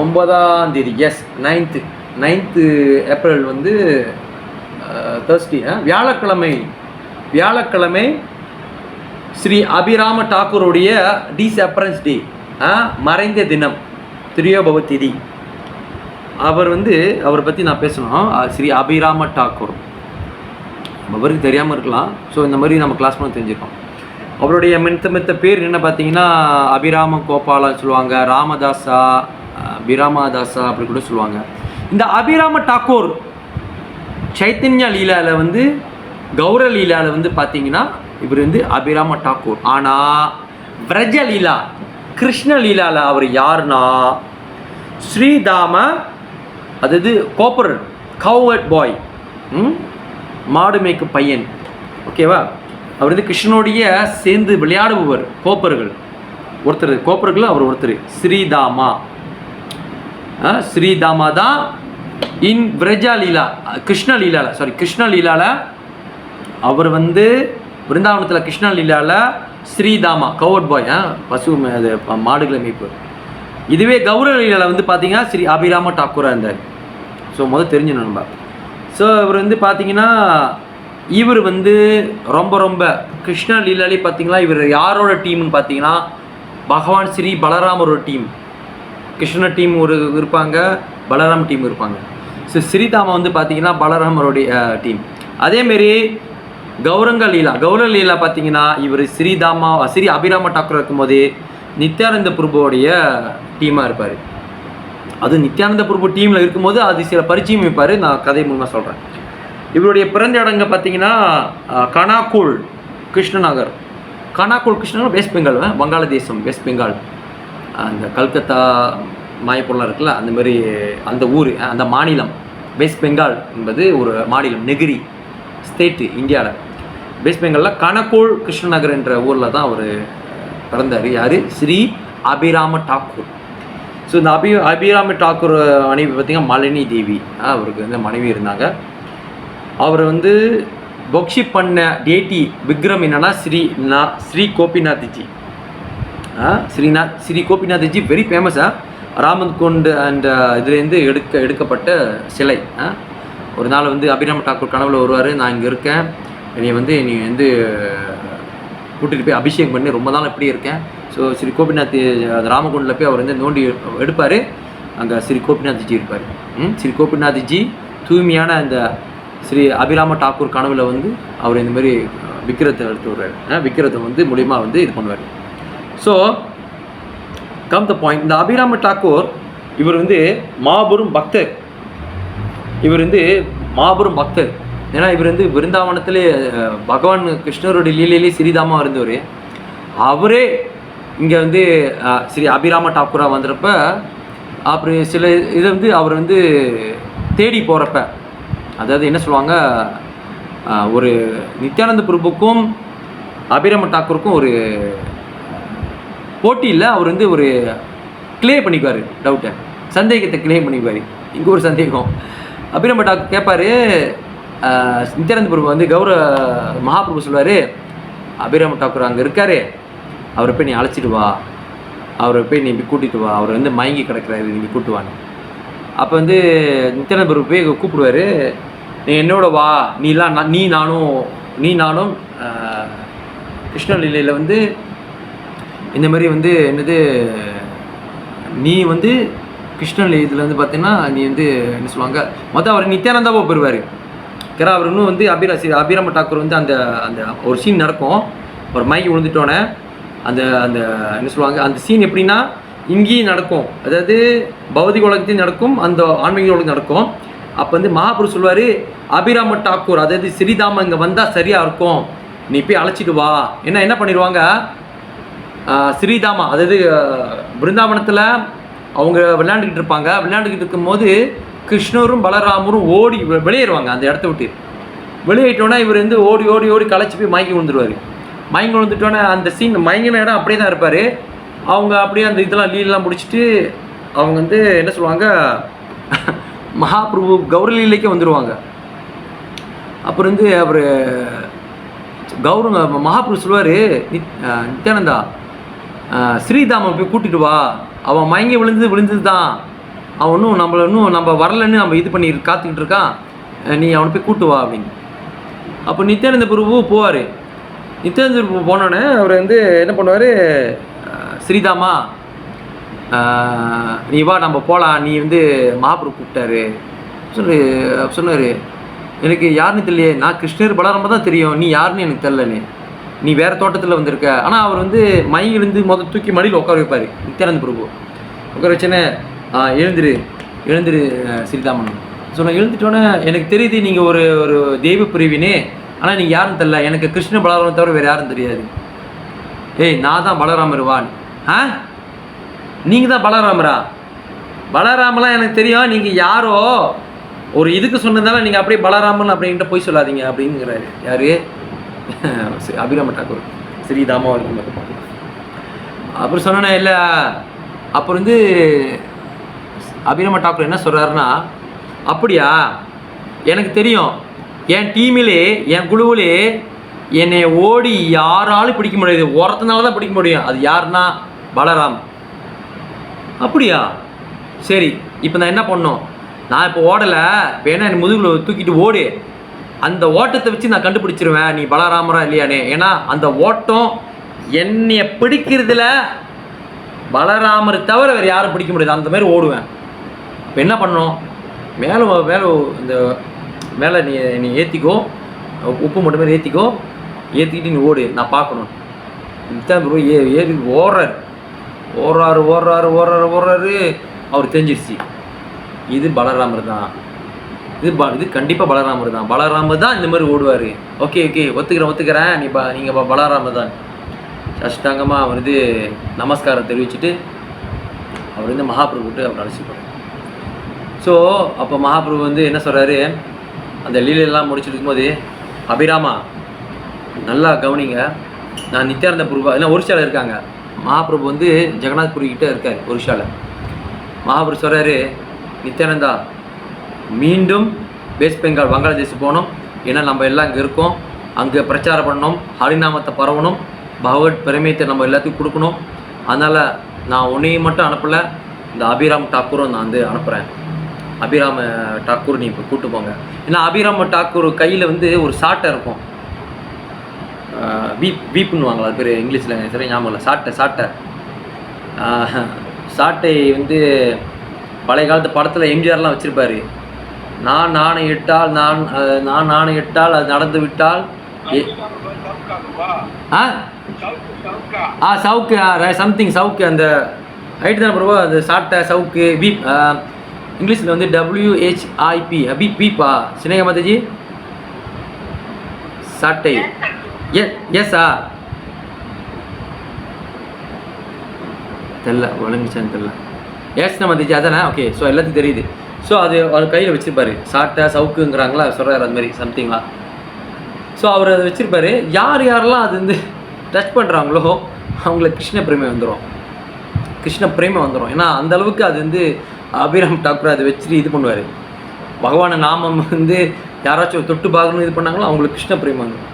9ஆம் தேதி, எஸ் 9th ஏப்ரல் வந்து தேர்ஸ்டே, வியாழக்கிழமை ஸ்ரீ அபிராம டாக்கூருடைய டிஸ்அப்பரன்ஸ் டே, மறைந்த தினம், திரியோபவ திதி. அவரை பற்றி நான் பேசணும். ஸ்ரீ அபிராம டாக்கூர் அவருக்கு தெரியாமல் இருக்கலாம். ஸோ இந்த மாதிரி நம்ம கிளாஸ் பண்ண தெரிஞ்சுக்கோம். அவருடைய மெத்த பேர் என்ன பார்த்தீங்கன்னா, அபிராம கோபாலான்னு சொல்லுவாங்க, ராமதாசா, அபிராமதாசா அப்படி கூட சொல்லுவாங்க. இந்த அபிராம டாக்கூர் சைத்தன்யா லீலாவில் வந்து, கௌர லீலாவில் வந்து பார்த்தீங்கன்னா இவர் வந்து அபிராம டாக்கூர். ஆனால் விரஜ லீலா, கிருஷ்ண லீலாவில் அவர் யாருன்னா ஸ்ரீதாம, அதாவது கோப்பர் கவுவர்ட் பாய், மாடு மேய்க்கு பையன். ஓகேவா? அவர் வந்து கிருஷ்ணனுடைய சேர்ந்து விளையாடுபவர். கோப்பர்கள் அவர் ஒருத்தர். ஸ்ரீதாமா தான் இன் விரஜா லீலா, கிருஷ்ண லீலாவில் அவர் வந்து பிருந்தாவனத்தில் கிருஷ்ண லீலாவில் ஸ்ரீதாமா கவர்ட் பாய், பசு அது மாடுகளை மீட்பு. இதுவே கௌர லீலாவில் வந்து பார்த்தீங்கன்னா ஸ்ரீ அபிராம டாக்கூராக இருந்தார். ஸோ முதல் தெரிஞ்சுக்கணும் நம்ம. ஸோ இவர் வந்து பார்த்தீங்கன்னா இவர் வந்து ரொம்ப கிருஷ்ண லீலாலே பார்த்தீங்கன்னா இவர் யாரோட டீம்னு பார்த்தீங்கன்னா பகவான் ஸ்ரீ பலராமரோட டீம். கிருஷ்ண டீம் ஒரு இருப்பாங்க, பலராம் டீம் இருப்பாங்க. ஸோ ஸ்ரீதாமா வந்து பார்த்தீங்கன்னா பலராமருடைய டீம். அதேமாரி கௌர லீலா பார்த்தீங்கன்னா இவர் ஸ்ரீ அபிராம டாக்கூர் இருக்கும்போது நித்யானந்த பிரபுவோடைய டீமாக இருப்பார். அது நித்யானந்த பிரபு டீமில் இருக்கும்போது அது சில பரிச்சயம் வைப்பார். நான் கதை மூலமாக சொல்கிறேன். இவருடைய பிறந்த இடங்க பார்த்தீங்கன்னா கனாக்கூல் கிருஷ்ணநகர். கனாக்கூல் கிருஷ்ணநகர் வெஸ்ட் பெங்கால், வங்காளதேசம், வெஸ்ட் பெங்கால். அந்த கல்கத்தா மாயப்பொருளாக இருக்குல்ல, அந்த மாதிரி அந்த ஊர், அந்த மாநிலம் வெஸ்ட் பெங்கால் என்பது ஒரு மாநிலம், நெகிரி ஸ்டேட்டு இந்தியாவில். வெஸ்ட் பெங்காலில் கனகோல் கிருஷ்ணநகர் என்ற ஊரில் தான் அவர் பிறந்தார். யார்? ஸ்ரீ அபிராம டாக்கூர். ஸோ இந்த அபிராம டாக்கூர் மனைவி பார்த்திங்கன்னா மாலினி தேவி, அவருக்கு வந்து மனைவி இருந்தாங்க. அவர் வந்து பொக்ஷிப் பண்ண டேட்டி விக்ரம் என்னன்னா ஸ்ரீ கோபிநாத்ஜி. ஸ்ரீ கோபிநாத்ஜி வெரி ஃபேமஸாக ராமன்குண்ட் அண்ட் இதுலேருந்து எடுக்கப்பட்ட சிலை. ஒரு நாள் வந்து அபிராம டாக்கூர் கனவுல வருவார், நான் இங்கே இருக்கேன், நீ வந்து கூட்டிகிட்டு போய் அபிஷேகம் பண்ணி ரொம்ப நாள் இப்படி இருக்கேன். ஸோ ஸ்ரீ கோபிநாத் அந்த ராமகுண்டில் போய் அவர் வந்து நோண்டி எடுப்பார். அங்கே ஸ்ரீ கோபிநாத்ஜி இருப்பார். ஸ்ரீ கோபிநாத்ஜி தூய்மையான அந்த ஸ்ரீ அபிராம டாக்கூர் கனவுல வந்து அவர் இந்த மாதிரி விக்கிரத்தை எடுத்து விடுறாரு. விக்கிரத்தை வந்து மூலிமா வந்து இது பண்ணுவார். ஸோ கம் த பாயிண்ட், இந்த அபிராம டாக்கூர் இவர் வந்து மாபெரும் பக்தர். ஏன்னா இவர் வந்து விருந்தாவனத்திலே பகவான் கிருஷ்ணருடைய லீலையிலே ஸ்ரீதாமா இருந்தவர். அவரே இங்கே வந்து ஸ்ரீ அபிராம டாக்கூராக வந்தப்ப அப்புறம் சில இதை வந்து அவர் வந்து தேடி போகிறப்ப, அதாவது என்ன சொல்லுவாங்க, ஒரு நித்யானந்த பிரபுக்கும் அபிராம டாக்கூருக்கும் ஒரு போட்டியில் அவர் வந்து ஒரு கிளியர் பண்ணிக்குவார், டவுட்டை, சந்தேகத்தை கிளியர் பண்ணிக்குவார். இங்கே ஒரு சந்தேகம், அபிராம டாக்கூர் கேட்பார், நித்யானந்த பிரபு வந்து மகாபிரபு சொல்வார், அபிராம டாக்கூர் அங்கே இருக்கார், அவரை போய் நீ அழைச்சிட்டு வா, அவரை போய் நீ கூட்டிகிட்டு வா, அவர் வந்து மயங்கி கிடக்கிறாரு, நீங்கள் கூட்டுவாங்க. அப்போ வந்து நித்யானந்த பிரபு போய் கூப்பிடுவார், நீ என்னோட வா, நீ நானும் கிருஷ்ணலீலையில் வந்து இந்த மாதிரி வந்து என்னது, நீ வந்து கிருஷ்ணலீலை இதில் வந்து பார்த்தீங்கன்னா நீ வந்து என்ன சொல்லுவாங்க, மொத்தம் அவர் நித்யானந்தாவோ பெறுவார். ஏன்னா அவர் இன்னும் வந்து அபிராம டாக்கூர் வந்து அந்த அந்த ஒரு சீன் நடக்கும், ஒரு மயங்கி விழுந்துட்டோன்னே அந்த அந்த என்ன சொல்லுவாங்க, அந்த சீன் எப்படின்னா இங்கேயும் நடக்கும், அதாவது பௌதிக உலகத்தையும் நடக்கும், அந்த ஆன்மீக உலகம் நடக்கும். அப்போ வந்து மகாபுரு சொல்வார், அபிராம டாக்கூர் அதாவது ஸ்ரீதாமா இங்கே வந்தால் சரியாக இருக்கும், நீ போய் அழைச்சிட்டு வா. என்ன பண்ணிடுவாங்க, ஸ்ரீதாமா அதாவது பிருந்தாவனத்தில் அவங்க விளையாண்டுக்கிட்டு இருப்பாங்க. விளையாண்டுக்கிட்டு இருக்கும்போது கிருஷ்ணரும் பலராமரும் ஓடி வெளியேறுவாங்க அந்த இடத்த விட்டு. வெளியேட்டோன்னா இவர் வந்து ஓடி களைச்சி போய் மயங்கி விழுந்துருவார். மயங்கி விழுந்துட்டோன்னே அந்த சீன் மயங்கின இடம் அப்படியே தான் இருப்பார். அவங்க அப்படியே அந்த இதெல்லாம் லீலாம் முடிச்சுட்டு அவங்க வந்து என்ன சொல்லுவாங்க, மகாபிரபு கௌரலீலைக்கே வந்துடுவாங்க. அப்புறம் வந்து அவர் மகாபிரபு சொல்லுவார், நித்யானந்தா ஸ்ரீதாமா போய் கூட்டிட்டு வா, அவன் மயங்கி விழுந்தது தான், அவன் நம்ம வரலன்னு நம்ம இது பண்ணி காத்துக்கிட்டு இருக்கான், நீ அவனை போய் கூட்டு வா அப்படின்னு. அப்போ நித்யானந்த பிரபு போவார். நித்யானந்த பிரபு போனோடனே அவர் வந்து என்ன பண்ணுவார், ஸ்ரீதாமா நீ வா நம்ம போகலாம், நீ வந்து மகாபிரபு கூப்பிட்டாரு சொன்னார். எனக்கு யாருன்னு தெரியலையே, நான் கிருஷ்ணர் பலராம தான் தெரியும், நீ யாருன்னு எனக்கு தெரியலன்னு, நீ வேறு தோட்டத்தில் வந்திருக்க. ஆனால் அவர் வந்து மயங்கி இருந்து தூக்கி மடியில் உட்கார வைப்பார் நித்யானந்த பிரபு. உட்கார வச்சேனே, எழுந்துரு ஸ்ரீதாமன் சொன்ன. எழுந்துட்டோன்னே, எனக்கு தெரியுது நீங்கள் ஒரு தெய்வ பிரிவினே, ஆனால் நீங்கள் யாருன்னு தெரியல, எனக்கு கிருஷ்ண பலராமன் தவிர வேறு யாரும் தெரியாது. நான் தான் பலராமருவான். நீங்கள் தான் பலராமரா? பலராமலாம் எனக்கு தெரியும், நீங்கள் யாரோ ஒரு இதுக்கு சொன்னதால நீங்கள் அப்படியே பலராமன் அப்படின்ட்டு போய் சொல்லாதீங்க அப்படிங்கிறாரு. யார்? அபிராம டாக்கூர் ஸ்ரீதாமா இருக்கும். அப்புறம் சொன்னேன்னா இல்லை, அப்புறம் வந்து அபிராம டாக்கூர் என்ன சொல்கிறாருன்னா, அப்படியா, எனக்கு தெரியும், என் டீமிலே என் குழுவிலே என்னை ஓடி யாராலும் பிடிக்க முடியாது, ஒருத்தனால தான் பிடிக்க முடியும். அது யாருன்னா பலராம். அப்படியா? சரி, இப்போ நான் என்ன பண்ணணும்? நான் இப்போ ஓடலை, வேணா என் முதுகில் தூக்கிட்டு ஓடு, அந்த ஓட்டத்தை வச்சு நான் கண்டுபிடிச்சிருவேன் நீ பலராமரா இல்லையானே. ஏன்னா அந்த ஓட்டம் என்னைய பிடிக்கிறதுல பலராமரை தவிர வேறு யாரும் பிடிக்க முடியாது, அந்த மாதிரி ஓடுவேன். இப்போ என்ன பண்ணணும்? மேலே மேலே இந்த மேலே நீ ஏற்றிக்கோ, உப்பு மட்டும் மாதிரி ஏற்றிக்கோ, ஏற்றிக்கிட்டு நீ ஓடு, நான் பார்க்கணும். நித்யானந்த பிரபு ஏறி ஓடுறாரு. அவர் தெரிஞ்சிருச்சு இது பலராமர் தான், இது கண்டிப்பாக பலராமர் தான். பலராமர் தான் இந்த மாதிரி ஓடுவார். ஓகே ஒத்துக்கிறேன், நீங்கள் பலராமர் தான். அஷ்டாங்கமாக அவர் நமஸ்காரம் தெரிவிச்சுட்டு அவர் மகாபிரபுட்டு அவர் அழைச்சிப்பார். ஸோ அப்போ மகாபிரபு என்ன சொல்கிறாரு, அந்த லீலையெல்லாம் முடிச்சுட்டு இருக்கும்போது, அபிராமா நல்லா கவனிங்க, நான் நித்யானந்த பிரபு ஏன்னா ஒரிஷாவில் இருக்காங்க. மகாபிரபு ஜெகநாத் புரிக்கிட்ட இருக்கார் ஒரிஷாவில். மகாபிரபு சொல்கிறாரு, நித்யானந்தா மீண்டும் வெஸ்ட் பெங்கால் வங்காளதேசம் போகணும், ஏன்னா நம்ம எல்லாம் இங்கே இருக்கோம், அங்கே பிரச்சாரம் பண்ணணும், ஹரிநாமத்தை பரவணும், பகவத் பிரமேயத்தை நம்ம எல்லாத்துக்கும் கொடுக்கணும். அதனால் நான் உன்னையும் மட்டும் அனுப்பலை, இந்த அபிராம் டாக்கூரும் நான் அனுப்புகிறேன். அபிராம டாக்கூர் நீ இப்போ கூப்பிட்டு போங்க. ஏன்னா அபிராம டாக்கூர் கையில் ஒரு சாட்டை இருக்கும், வீப்புன்னுவாங்களா அது பேர் இங்கிலீஷில் சரி ஞாபகம் இல்லை, சாட்டை சாட்டை பழைய காலத்து படத்தில் எம்ஜிஆர்லாம் வச்சுருப்பாரு. நான் நாணயிட்டால் அது நடந்து விட்டால் சவுக்கு சம்திங் சவுக்கு அந்த ஹைட்டு தான் பிரபு. அந்த சாட்டை சவுக்கு வீப் இங்கிலீஷில் WHIP பீப்பா சினேகா மாதாஜி சாட்டை. எஸ்ஸா தெரில, ஒழுங்குச்சான்னு தெரில. ஏஸ்னா மாதாஜி அதானே? ஓகே. ஸோ எல்லாத்துக்கும் தெரியுது. ஸோ அது அவர் கையில் வச்சுருப்பாரு, சாட்டை சவுக்குங்கிறாங்களா சொல்கிறார், அது மாதிரி சம்திங்களா. ஸோ அவர் அதை வச்சுருப்பாரு. யாரெல்லாம் அது டச் பண்ணுறாங்களோ அவங்களுக்கு கிருஷ்ண பிரேமை வந்துடும். ஏன்னா அந்தளவுக்கு அது அபிராம் டாக்கூர் அதை வச்சுட்டு இது பண்ணுவார். பகவானை நாமம் யாராச்சும் தொட்டு பார்க்கணும் இது பண்ணாங்களோ அவங்களுக்கு கிருஷ்ண பிரேமை வந்துடும்.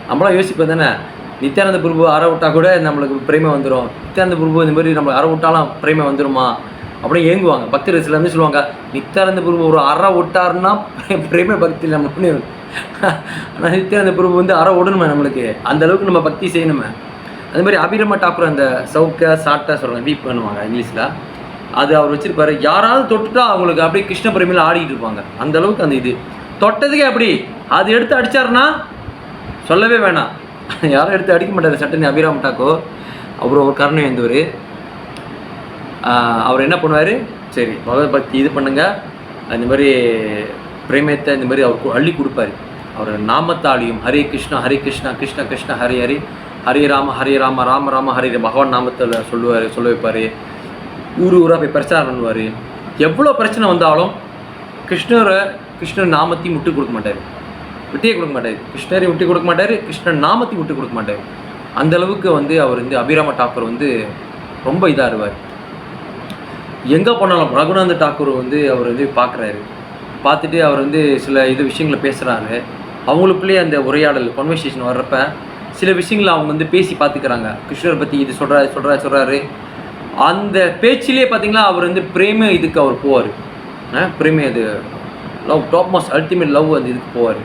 நம்மளாம் யோசிப்போம் தானே, நித்யானந்த பிரபு அற விட்டா கூட நம்மளுக்கு பிரேமை வந்துடும், நித்யானந்த பிரபு இந்த மாதிரி நம்மளுக்கு அற விட்டாலும் பிரேமை வந்துடுமா அப்படியே ஏங்குவாங்க. பக்தர்கள் சில சொல்லுவாங்க, நித்யானந்த பிரபு ஒரு அற விட்டாருன்னா பிரேமை பக்தியில் நம்ம பண்ணிடும். ஆனால் நித்யானந்த பிரபு அற விடணுமே நம்மளுக்கு, அந்த அளவுக்கு நம்ம பக்தி செய்யணுமே. அது மாதிரி அபிராம டாக்கூர் அந்த சவுக்கை சாட்டை சொல்கிறாங்க, வீப் பண்ணுவாங்க இங்கிலீஷில், அது அவர் வச்சுருப்பாரு. யாராவது தொட்டுட்டா அவங்களுக்கு அப்படியே கிருஷ்ண பிரேமையில் ஆடிக்கிட்டு இருப்பாங்க. அந்த அளவுக்கு அந்த இது தொட்டதுக்கே அப்படி அது எடுத்து அடித்தாருன்னா சொல்லவே வேணாம், யாரும் எடுத்து அடிக்க மாட்டார் சட்டனி அபிராம டாக்கூர். அவர் ஒரு கருணை வந்தவர். அவர் என்ன பண்ணுவார், சரி பகவத் பக்தி இது பண்ணுங்கள், இந்த மாதிரி பிரேமத்தை இந்த மாதிரி அவருக்கு அள்ளி கொடுப்பார். அவர் நாமத்தாளியும் ஹரே கிருஷ்ணா கிருஷ்ண கிருஷ்ண ஹரி ஹரி, ஹரே ராம ராம ராம ஹரி பகவான் நாமத்தில் சொல்ல வைப்பார். ஊராக போய் பிரச்சாரம் பண்ணுவார். எவ்வளோ பிரச்சனை வந்தாலும் கிருஷ்ணர் நாமத்தையும் விட்டு கொடுக்க மாட்டார், விட்டே கொடுக்க மாட்டார். கிருஷ்ணரையும் விட்டு கொடுக்க மாட்டார், கிருஷ்ணர் நாமத்தையும் விட்டு கொடுக்க மாட்டார். அந்தளவுக்கு அவர் அபிராம டாக்கூர் ரொம்ப இதாக இருவார். எங்கே போனாலும் ரகுநாத டாக்கூர் அவர் பார்க்குறாரு. பார்த்துட்டு அவர் சில விஷயங்களை பேசுகிறாரு. அவங்களுக்குள்ளேயே அந்த உரையாடல் கன்வர்சேஷன் வர்றப்ப சில விஷயங்களை அவங்க பேசி பார்த்துக்கிறாங்க. கிருஷ்ணரை பற்றி இது சொல்கிறாரு. அந்த பேச்சிலே பார்த்தீங்களா அவர் பிரேம இதுக்கு அவர் போவார். பிரேம அது love, top most ultimate love அந்த இதுக்கு போவார்.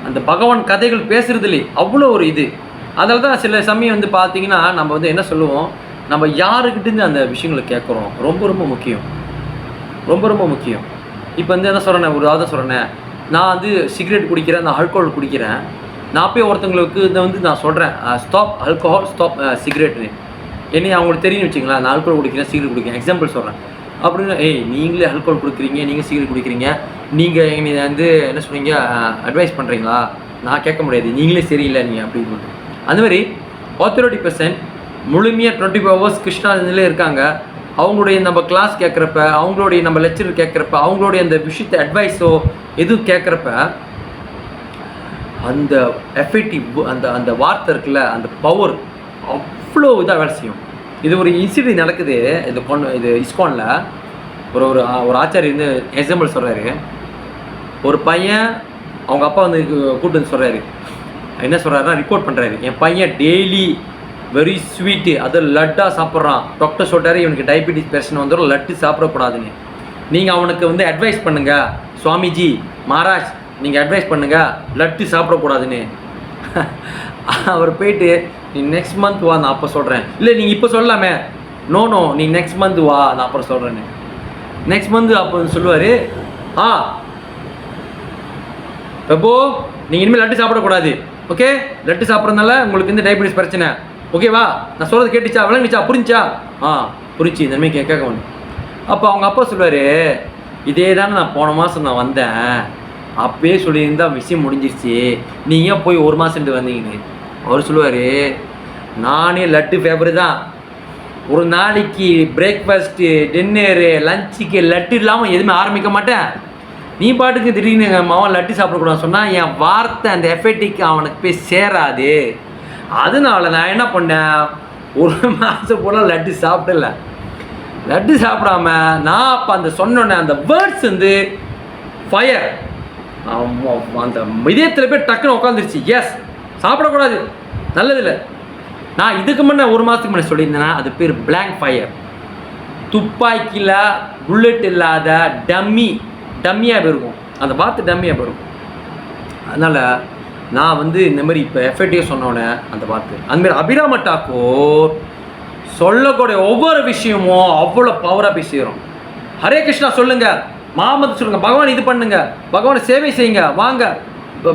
அந்த பகவான் கதைகள் பேசுகிறதுலே அவ்வளோ ஒரு இது. அதில் தான் சில சமயம் பார்த்தீங்கன்னா நம்ம என்ன சொல்லுவோம், நம்ம யாருக்கிட்டேருந்து அந்த விஷயங்களை கேட்குறோம் ரொம்ப ரொம்ப முக்கியம், ரொம்ப முக்கியம். இப்போ என்ன சொல்கிறேன், ஒரு ஆதம் சொல்கிறேன், நான் சிகரெட் குடிக்கிறேன், நான் ஆல்கோஹால் குடிக்கிறேன், நான் போய் ஒருத்தவங்களுக்கு நான் சொல்கிறேன் ஸ்டாப் ஆல்கோஹால், ஸ்டாப் சிகரெட்னு. என்னை அவங்களுக்கு தெரியும் வச்சுங்களேன், நான் ஆல்கோஹால் குடிக்கிறேன், சிகரெட் குடிக்கிறேன், எக்ஸாம்பிள் சொல்கிறேன். அப்படின்னு நீங்களே ஆல்கோஹால் குடிக்கிறீங்க, நீங்கள் சிகரெட் குடிக்கிறீங்க, நீங்கள் என்னை என்ன சொன்னீங்க அட்வைஸ் பண்ணுறீங்களா, நான் கேட்க முடியாது, நீங்களே சரியில்லை நீங்கள் அப்படின்னு. அந்த மாதிரி ஆத்தோரிட்டி பர்சன் முழுமையாக 24 hours கிருஷ்ணா இதில் இருக்காங்க. அவங்களுடைய நம்ம கிளாஸ் கேட்குறப்ப, அவங்களுடைய நம்ம லெக்சர் கேட்குறப்ப, அவங்களுடைய அந்த விஷயத்தை அட்வைஸோ எதுவும் கேட்குறப்ப அந்த எஃபெக்டிவ் அந்த வார்த்தை இருக்குல்ல, அந்த பவர் அவ்வளோ இதாக வேலை செய்யும். இது ஒரு இன்சிடென்ட் நடக்குது இது இஸ்கானில். ஒரு ஆச்சாரி எக்ஸாம்பிள் சொல்கிறாரு. ஒரு பையன் அவங்க அப்பா கூப்பிட்டு சொல்கிறாரு, என்ன சொல்கிறாருன்னா ரிப்போர்ட் பண்ணுறாரு, என் பையன் டெய்லி வெரி ஸ்வீட்டு அது லட்டாக சாப்பிட்றான். டாக்டர் சொல்கிறாரு இவனுக்கு டயபெட்டிஸ் பிரச்சனை வந்துடும், லட்டு சாப்பிடக்கூடாதுன்னு. நீங்கள் அவனுக்கு வந்து அட்வைஸ் பண்ணுங்கள், சுவாமிஜி மகாராஜ் நீங்கள் அட்வைஸ் பண்ணுங்கள் லட்டு சாப்பிடக்கூடாதுன்னு. அவர் போயிட்டு நீ நெக்ஸ்ட் மந்த் வா நான் அப்போ சொல்கிறேன். இல்லை நீங்கள் இப்போ சொல்லலாமே. நோ நீ நெக்ஸ்ட் மந்த் வா நான் அப்புறம் சொல்கிறேன்னு. நெக்ஸ்ட் மந்த் அப்போ சொல்லுவார், பிரபு நீங்கள் இனிமேல் லட்டு சாப்பிடக்கூடாது, ஓகே? லட்டு சாப்பிட்றதுனால உங்களுக்கு இந்த டயபெட்டிஸ் பிரச்சனை, ஓகேவா? நான் சொல்கிறது கேட்டுச்சா, விளங்குச்சா, புரிஞ்சா? புரிஞ்சு இந்த மாதிரி கேட்க வேணும். அப்போ அவங்க அப்பா சொல்லுவார், இதே தானே நான் போன மாதம் நான் வந்தேன், அப்பயே சொல்லியிருந்தா விஷயம் முடிஞ்சிருச்சு, நீங்கள் போய் 1 மாதம்ட்டு வந்தீங்கன்னு. அவர் சொல்லுவார், நானே லட்டு ஃபேவர் தான், ஒரு நாளைக்கு பிரேக்ஃபாஸ்ட்டு டின்னரு லஞ்சுக்கு லட்டு இல்லாமல் எதுவுமே ஆரம்பிக்க மாட்டேன். நீ பாட்டுக்கு திடீர்னு அவன் லட்டு சாப்பிடக்கூடாது சொன்னால் என் வார்த்தை அந்த எஃபெக்டிக்கு அவனுக்கு போய் சேராது. அதனால நான் என்ன பண்ணேன், 1 மாதம் போல் லட்டு சாப்பிடல. லட்டு சாப்பிடாம நான் அப்போ அந்த சொன்னோன்னே அந்த வேர்ட்ஸ் வந்து ஃபயர் அந்த இதயத்தில் போய் டக்குன்னு உட்காந்துருச்சு. எஸ், சாப்பிடக்கூடாது, நல்லதில்லை. நான் இதுக்கு முன்னே 1 மாதத்துக்கு முன்னே சொல்லியிருந்தேன்னா அது பேர் பிளாங்க் ஃபயர். துப்பாக்கியில் புல்லட் இல்லாத டம்மியாக போயிருக்கும், அந்த பார்த்து டம்மியாக போயிருக்கும். அதனால் நான் வந்து இந்த மாதிரி இப்போ எஃபெக்டிவாக சொன்னோன்னே அந்த பார்த்து அந்தமாரி அபிராம டாக்கூர் சொல்லக்கூடிய ஒவ்வொரு விஷயமும் அவ்வளோ பவராக போய் சேரும். ஹரே கிருஷ்ணா சொல்லுங்கள், மாமத்து சொல்லுங்கள், பகவான் இது பண்ணுங்க, பகவானை சேவை செய்யுங்க, வாங்க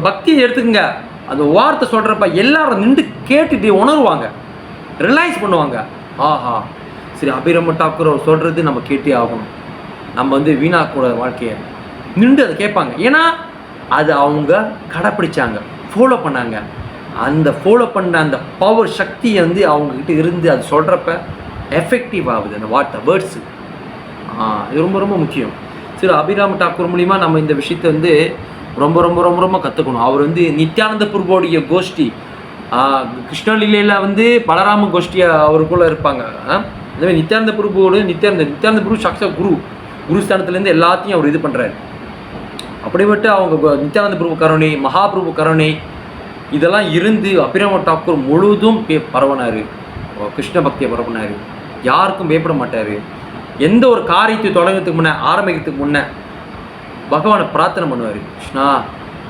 பக்தியை எடுத்துக்கங்க. அந்த வார்த்தை சொல்கிறப்ப எல்லாரும் நின்று கேட்டுட்டு உணர்வாங்க, ரிலைஸ் பண்ணுவாங்க. ஆஹா சரி, அபிராம டாக்கூர் சொல்கிறது நம்ம கேட்டே ஆகணும், நம்ம வந்து வீணாக்கூட வாழ்க்கையை நின்று அதை கேட்பாங்க. ஏன்னா அது அவங்க கடைப்பிடிச்சாங்க, ஃபாலோ பண்ணாங்க. அந்த ஃபாலோ பண்ண அந்த பவர் சக்தியை வந்து அவங்கக்கிட்ட இருந்து அது சொல்கிறப்ப எஃபெக்டிவ் ஆகுது அந்த வேர்ட்ஸு. இது ரொம்ப ரொம்ப முக்கியம். சரி, அபிராம டாக்கூர் மூலிமா நம்ம இந்த விஷயத்தை வந்து ரொம்ப ரொம்ப ரொம்ப ரொம்ப கற்றுக்கணும். அவர் வந்து நித்யானந்த பிரபுவோடைய கோஷ்டி, கிருஷ்ணலீலையில் வந்து பலராம கோஷ்டியாக அவருக்குள்ளே இருப்பாங்க. அதேமாதிரி நித்யானந்த பிரபுவோடு நித்யானந்த பிரபு சாட்சா குருஸ்தானத்துலேருந்து எல்லாத்தையும் அவர் இது பண்ணுறாரு. அப்படிப்பட்டு அவங்க நித்யானந்த பிரபு கருணை, மகாபிரபு கருணை இதெல்லாம் இருந்து அபிராம டாக்கூர் முழுதும் பரவனார், கிருஷ்ண பக்தியை பரப்பினார். யாருக்கும் பயப்பட மாட்டார். எந்த ஒரு காரியத்தை தொடங்கிறதுக்கு முன்னே, ஆரம்பிக்கிறதுக்கு முன்னே பகவானை பிரார்த்தனை பண்ணுவார். கிருஷ்ணா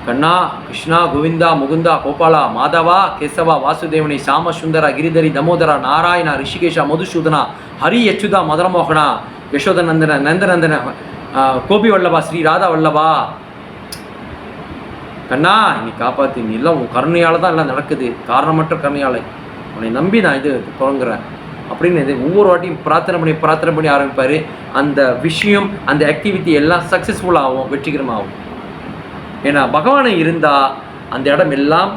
கண்ணா, கிருஷ்ணா கோவிந்தா முகுந்தா கோபாலா மாதவா கேசவா வாசுதேவனி சாம சுந்தரா கிரிதரி தமோதரா நாராயணா ரிஷிகேஷா மதுசூதனா ஹரி யச்சுதா மதரமோகனா யசோதநந்தன நந்தநந்தன கோபி வல்லபா ஸ்ரீ ராதா வல்லபா, கண்ணா நீ காப்பாற்றி, நீ எல்லாம் உன் கருணையால் தான் எல்லாம் நடக்குது, காரணமற்ற கருணையால் உன்னை நம்பி நான் இது தொடங்குறேன் அப்படின்னு இது ஒவ்வொரு வாட்டியும் பிரார்த்தனை பண்ணி ஆரம்பிப்பார். அந்த விஷயம், அந்த ஆக்டிவிட்டி எல்லாம் சக்ஸஸ்ஃபுல்லாகும், வெற்றிகரமாகும். ஏன்னா பகவானை இருந்தால் அந்த இடம் எல்லாம்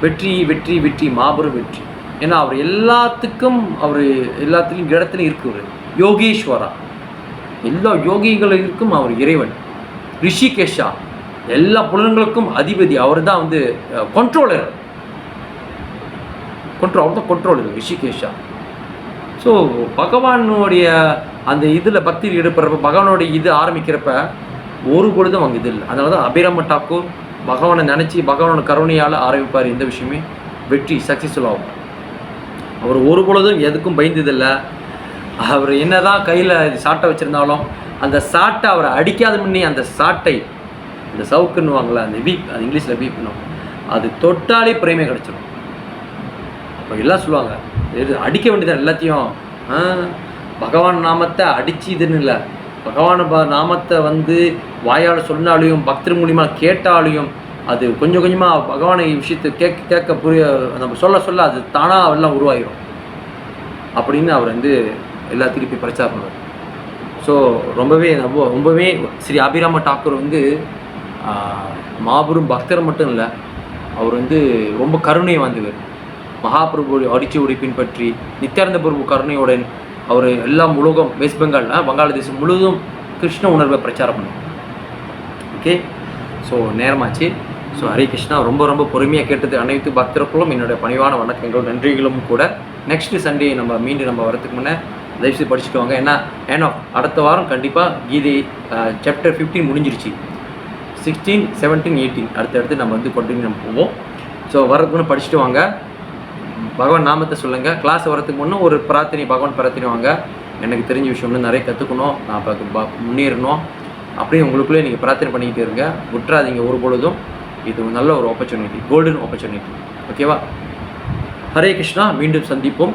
வெற்றி வெற்றி வெற்றி, மாபெரும் வெற்றி. ஏன்னா அவர் எல்லாத்துலேயும் இடத்துலையும் இருக்கிறவர் யோகேஸ்வரா, எல்லா யோகிகளுக்கும் அவர் இறைவன். ரிஷிகேஷா எல்லா புலன்களுக்கும் அதிபதி, அவர் தான் வந்து கண்ட்ரோலர், அவர் தான் கண்ட்ரோலர் ரிஷிகேஷா. ஸோ பகவானுடைய அந்த இதில் பக்தியில் ஈடுபடுறப்ப, பகவானுடைய இது ஆரம்பிக்கிறப்ப ஒரு பொழுதும் அவங்க இது இல்லை. அதனால தான் அபிராம டாக்கூர் பகவானை நினச்சி பகவானோட கருணையால் ஆரம்பிப்பார். இந்த விஷயமே வெற்றி சக்ஸஸ்ஃபுல் ஆகும். அவர் ஒரு பொழுதும் எதுக்கும் பயந்ததில்லை. அவர் என்ன தான் கையில் சாட்டை வச்சுருந்தாலும் அந்த சாட்டை அவரை அடிக்காத முன்னே அந்த சாட்டை, இந்த சவுக்குன்னுவாங்களே, அந்த வீப், அது இங்கிலீஷில் வீப்னும், அது தொட்டாலே பிரேமே கிடச்சிடும். அப்போ எல்லாம் சொல்லுவாங்க அடிக்க வேண்டியது எல்லாத்தையும். பகவான் நாமத்தை அடித்து இதுன்னு இல்லை, பகவான் நாமத்தை வந்து வாயால் சொன்னாலையும் பக்தர் மூலியமாக கேட்டாலையும் அது கொஞ்சம் கொஞ்சமாக பகவானை விஷயத்தை கேட்க புரிய நம்ம சொல்ல அது தானாக எல்லாம் உருவாகிடும் அப்படின்னு அவர் வந்து எல்லா திருப்பி பிரச்சாரம் பண்ணுவார். ஸோ ரொம்பவே ஸ்ரீ அபிராம டாக்கூர் வந்து மாபெரும் பக்தர் மட்டும் இல்லை, அவர் வந்து ரொம்ப கருணை வாய்ந்தவர். மகாபிரபு அடிச்சுவடி பின்பற்றி நித்யானந்த பிரபு கருணையுடன் அவர் எல்லாம் உலகம், வெஸ்ட் பெங்கால், வங்காளதேசம் முழுவதும் கிருஷ்ண உணர்வை பிரச்சாரம் பண்ணுவார். ஓகே, ஸோ நேரமாச்சு. ஸோ ஹரே கிருஷ்ணா. ரொம்ப ரொம்ப பொறுமையாக கேட்டது அனைத்து பக்தர்களும் என்னுடைய பணிவான வணக்கங்களும் நன்றிகளும் கூட. நெக்ஸ்ட் சண்டே நம்ம வரதுக்கு முன்னே தயவுசெய்து படிச்சுட்டு வாங்க. ஏன்னா அடுத்த வாரம் கண்டிப்பாக கீதை சாப்டர் 15 முடிஞ்சிருச்சு. 16, 17, 18 அடுத்தடுத்து நம்ம வந்து கண்டினியூ போவோம். ஸோ வரதுக்கு படிச்சுட்டு வாங்க, பகவான் நாமத்தை சொல்லுங்கள். கிளாஸ் வரதுக்கு முன்னே ஒரு பிரார்த்தனை, பகவான் பிரார்த்தனை வாங்க. எனக்கு தெரிஞ்ச விஷயம் இன்னும் நிறைய கற்றுக்கணும், நான் இப்போ முன்னேறணும் அப்படியே உங்களுக்குள்ளே நீங்கள் பிரார்த்தனை பண்ணிக்கிட்டே இருங்க. விட்டுறாதீங்க ஒரு பொழுதும். இது நல்ல ஒரு ஆப்பர்ச்சுனிட்டி, கோல்டன் ஆப்பர்ச்சுனிட்டி. ஓகேவா? ஹரே கிருஷ்ணா. மீண்டும் சந்திப்போம்.